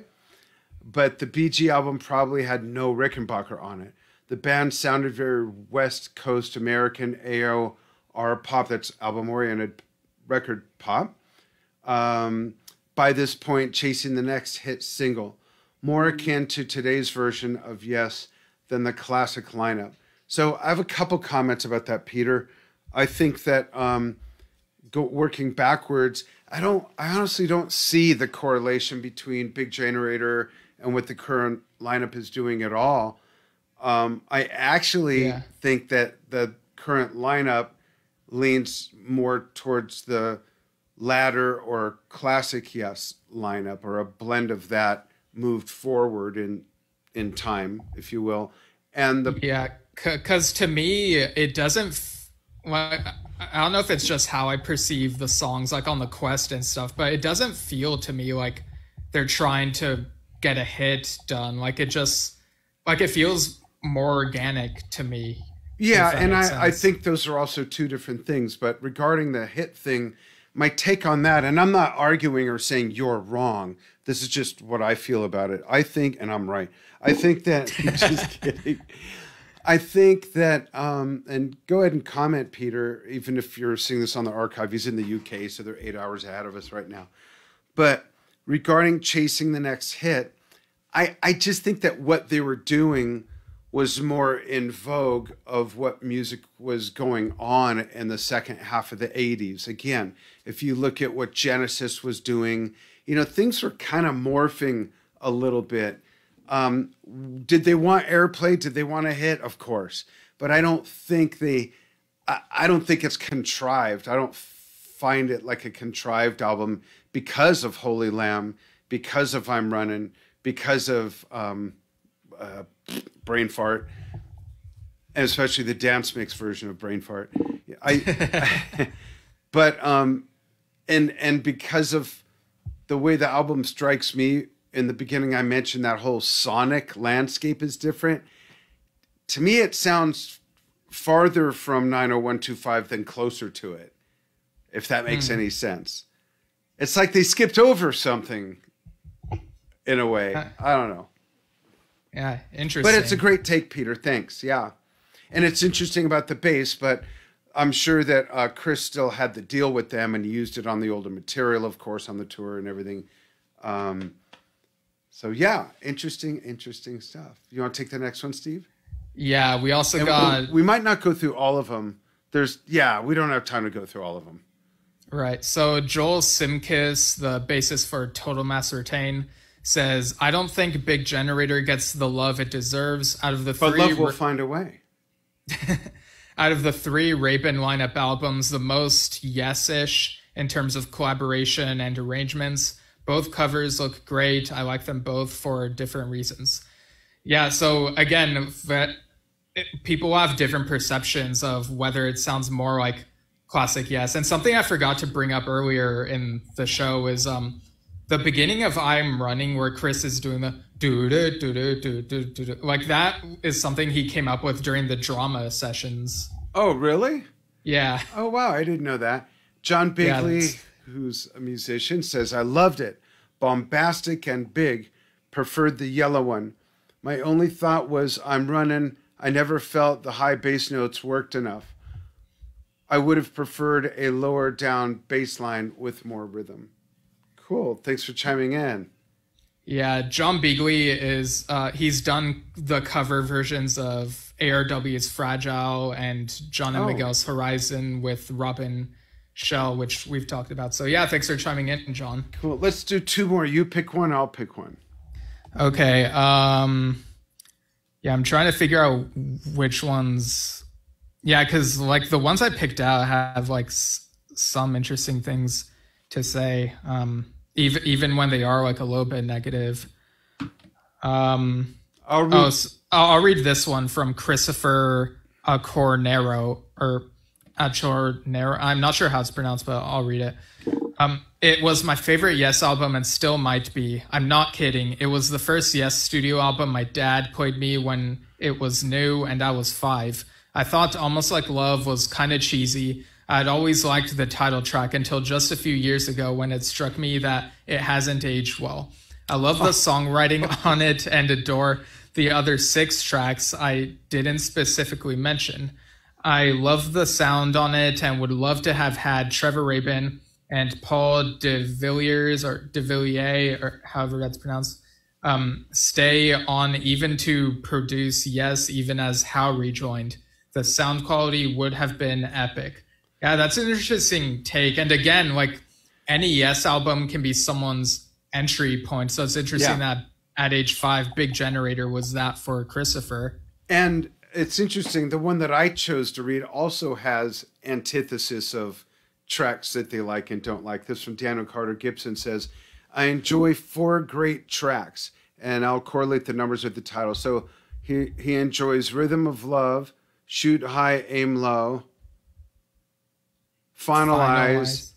But the BG album probably had no Rickenbacker on it. The band sounded very West Coast American AOR pop. That's album-oriented record pop. By this point, chasing the next hit single. More akin to today's version of Yes than the classic lineup. So I have a couple comments about that, Peter. I think that working backwards, I honestly don't see the correlation between Big Generator and what the current lineup is doing at all. I actually think that the current lineup leans more towards the latter or classic Yes lineup, or a blend of that moved forward in time, if you will. And because to me, it doesn't. I don't know if it's just how I perceive the songs, like on the Quest and stuff, but it doesn't feel to me like they're trying to get a hit done. Like it feels more organic to me. Yeah, and I think those are also two different things. But regarding the hit thing, my take on that, and I'm not arguing or saying you're wrong. This is just what I feel about it. I think, and I'm right. I think that, just kidding. I think that, and go ahead and comment, Peter, even if you're seeing this on the archive. He's in the UK, so they're 8 hours ahead of us right now. But regarding chasing the next hit, I just think that what they were doing was more in vogue of what music was going on in the second half of the 80s. Again, if you look at what Genesis was doing, things were kind of morphing a little bit. Did they want airplay? Did they want a hit? Of course. But I don't think I don't think it's contrived. I don't find it like a contrived album because of Holy Lamb, because of I'm Running, because of Brain Fart, and especially the dance mix version of Brain Fart. But because of the way the album strikes me, in the beginning I mentioned that whole sonic landscape is different. To me, it sounds farther from 90125 than closer to it, if that makes any sense. It's like they skipped over something in a way. I don't know. Yeah, interesting. But it's a great take, Peter. Thanks. Yeah. And it's interesting about the bass, but I'm sure that Chris still had the deal with them and he used it on the older material, of course, on the tour and everything. So, yeah, interesting stuff. You want to take the next one, Steve? Yeah, we also We might not go through all of them. We don't have time to go through all of them. Right. So Joel Simkis, the bassist for Total Mass Retain, says, I don't think Big Generator gets the love it deserves. Out of the three, but love will find a way. Out of the three Rabin lineup albums, the most yes-ish in terms of collaboration and arrangements. Both covers look great. I like them both for different reasons. Yeah, so again, people have different perceptions of whether it sounds more like classic Yes. And something I forgot to bring up earlier in the show is the beginning of I'm Running, where Chris is doing the do-do-do-do-do-do-do. Like that is something he came up with during the drama sessions. Oh, really? Yeah. Oh, wow. I didn't know that. John Bigley, who's a musician, says, I loved it. Bombastic and big. Preferred the yellow one. My only thought was, I'm Running. I never felt the high bass notes worked enough. I would have preferred a lower down bass line with more rhythm. Cool. Thanks for chiming in. Yeah, John Bigley is, he's done the cover versions of ARW's Fragile and John and Miguel's Horizon with Robin Shell, which we've talked about. So yeah, thanks for chiming in, John. Cool. Let's do two more. You pick one, I'll pick one. Okay. Yeah, I'm trying to figure out which ones. Yeah, because like the ones I picked out have like some interesting things to say, even when they are like a little bit negative. I'll read this one from Christopher Cornero, or Achornero. I'm not sure how it's pronounced, but I'll read it. It was my favorite Yes album and still might be. I'm not kidding. It was the first Yes studio album my dad played me when it was new and I was 5. I thought Almost Like Love was kind of cheesy. I'd always liked the title track until just a few years ago when it struck me that it hasn't aged well. I love the songwriting on it and adore the other 6 tracks I didn't specifically mention. I love the sound on it and would love to have had Trevor Rabin and Paul de Villiers, or however that's pronounced, stay on even to produce Yes, even as How rejoined. The sound quality would have been epic. Yeah, that's an interesting take. And again, like any Yes album can be someone's entry point. So it's interesting that at age 5, Big Generator was that for Christopher. And it's interesting. The one that I chose to read also has antithesis of tracks that they like and don't like. This from Daniel Carter Gibson says, I enjoy 4 great tracks, and I'll correlate the numbers with the title. So he enjoys Rhythm of Love, Shoot High, Aim Low, Finalize,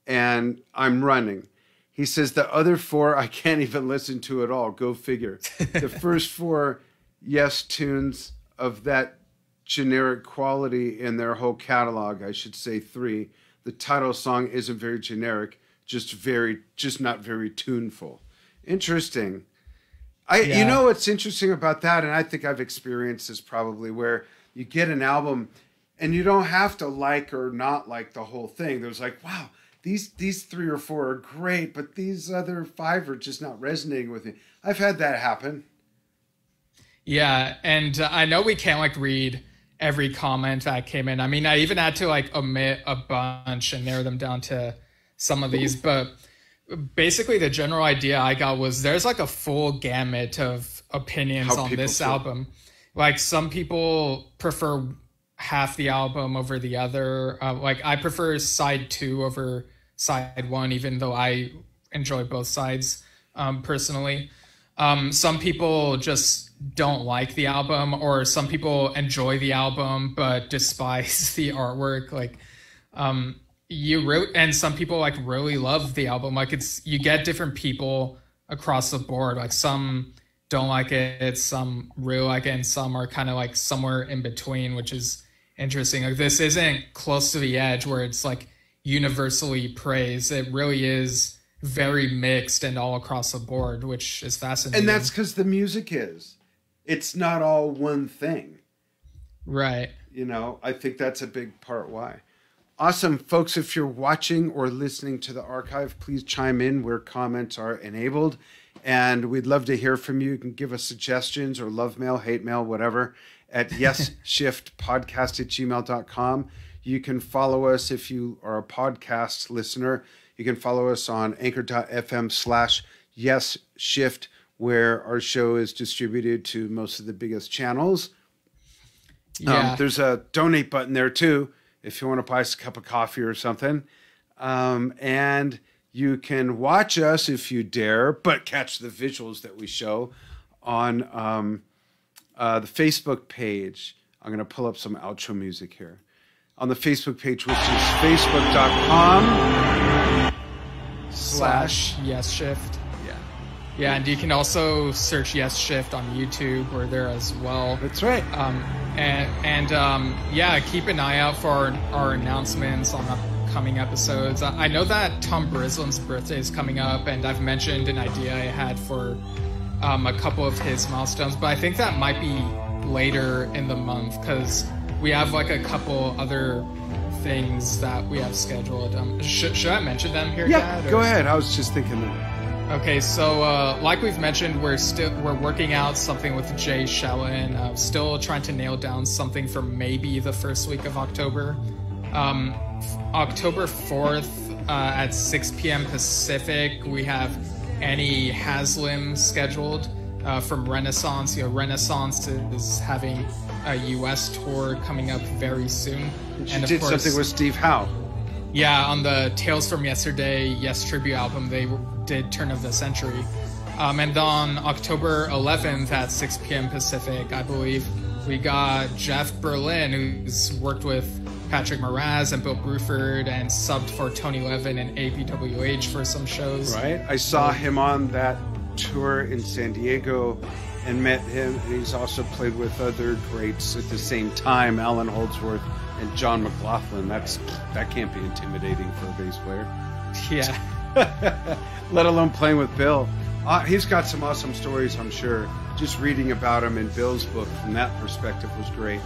and I'm Running. He says the other 4 I can't even listen to at all. Go figure. The first 4 Yes tunes of that generic quality in their whole catalog, I should say 3. The title song isn't very generic, just not very tuneful. Interesting. You know what's interesting about that, and I think I've experienced this probably, where you get an album and you don't have to like or not like the whole thing. There's like, wow, these 3 or 4 are great, but these other 5 are just not resonating with me. I've had that happen. Yeah, and I know we can't like read every comment that came in. I mean, I even had to like omit a bunch and narrow them down to some of these, but basically the general idea I got was there's like a full gamut of opinions on this album. Like some people prefer half the album over the other. Like I prefer side 2 over side 1, even though I enjoy both sides personally. Some people just don't like the album, or some people enjoy the album but despise the artwork. Like and some people like really love the album. Like you get different people across the board. Like some don't like it, some really like it, and some are kind of like somewhere in between, which is interesting. Like this isn't close to the edge where it's like universally praised. It really is very mixed and all across the board, which is fascinating. And that's because the music is. It's not all one thing. Right. You know, I think that's a big part why. Awesome. Folks, if you're watching or listening to the archive, please chime in where comments are enabled. And we'd love to hear from you. You can give us suggestions or love mail, hate mail, whatever, at yesshiftpodcast@gmail.com. You can follow us if you are a podcast listener. You can follow us on anchor.fm/yesshift, where our show is distributed to most of the biggest channels. Yeah. There's a donate button there too, if you want to buy us a cup of coffee or something. And you can watch us if you dare, but catch the visuals that we show on the Facebook page. I'm going to pull up some outro music here. On the Facebook page, which is facebook.com/Yesshift. Yeah, and you can also search Yesshift on YouTube. We're there as well. That's right. Yeah, keep an eye out for our announcements on upcoming episodes. I know that Tom Brislin's birthday is coming up, and I've mentioned an idea I had for a couple of his milestones, but I think that might be later in the month because we have like a couple other things that we have scheduled. Should I mention them here, Dad? Go ahead. I was just thinking that. Okay, so like we've mentioned, we're working out something with Jay Shellen. Still trying to nail down something for maybe the first week of October. October 4th at 6 p.m. Pacific, we have Annie Haslam scheduled from Renaissance. You know, Renaissance is having a U.S. tour coming up very soon. And she did something with Steve Howe. Yeah, on the Tales from Yesterday Yes tribute album, they did Turn of the Century. And on October 11th at 6 p.m. Pacific, I believe, we got Jeff Berlin, who's worked with Patrick Moraz and Bill Bruford and subbed for Tony Levin and APWH for some shows. Right. I saw him on that tour in San Diego and met him. He's also played with other greats at the same time, Alan Holdsworth and John McLaughlin. That can't be intimidating for a bass player. Yeah. Let alone playing with Bill. He's got some awesome stories, I'm sure. Just reading about him in Bill's book from that perspective was great.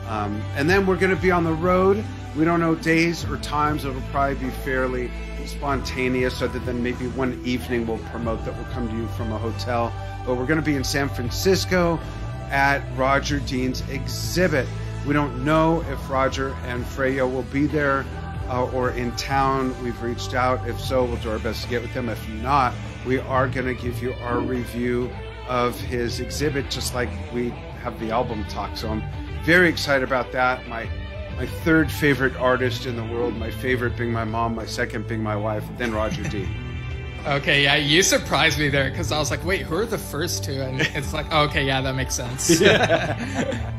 And then we're going to be on the road. We don't know days or times. It'll probably be fairly spontaneous, other than maybe one evening we'll promote that will come to you from a hotel. But we're going to be in San Francisco at Roger Dean's exhibit. We don't know if Roger and Freya will be there or in town. We've reached out. If so, we'll do our best to get with them. If not, we are going to give you our review of his exhibit, just like we have the album talk. So I'm very excited about that. My third favorite artist in the world, my favorite being my mom, my second being my wife, then Roger Dean. Okay, yeah, you surprised me there, because I was like, wait, who are the first two? And it's like, oh, okay, yeah, that makes sense. Yeah.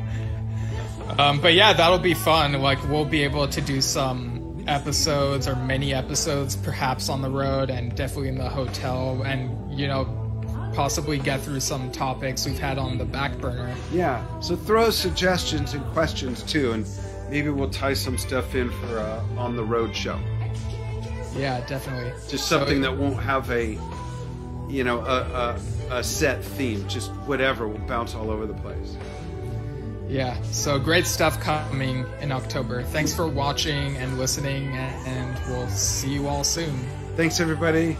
But yeah, that'll be fun. Like, we'll be able to do some episodes or mini episodes perhaps on the road and definitely in the hotel, and, you know, possibly get through some topics we've had on the back burner. Yeah, so throw suggestions and questions too, and maybe we'll tie some stuff in for a on the road show. Yeah, definitely. Just something that won't have a, you know, a set theme. Just whatever will bounce all over the place. Yeah, so great stuff coming in October. Thanks for watching and listening, and we'll see you all soon. Thanks, everybody.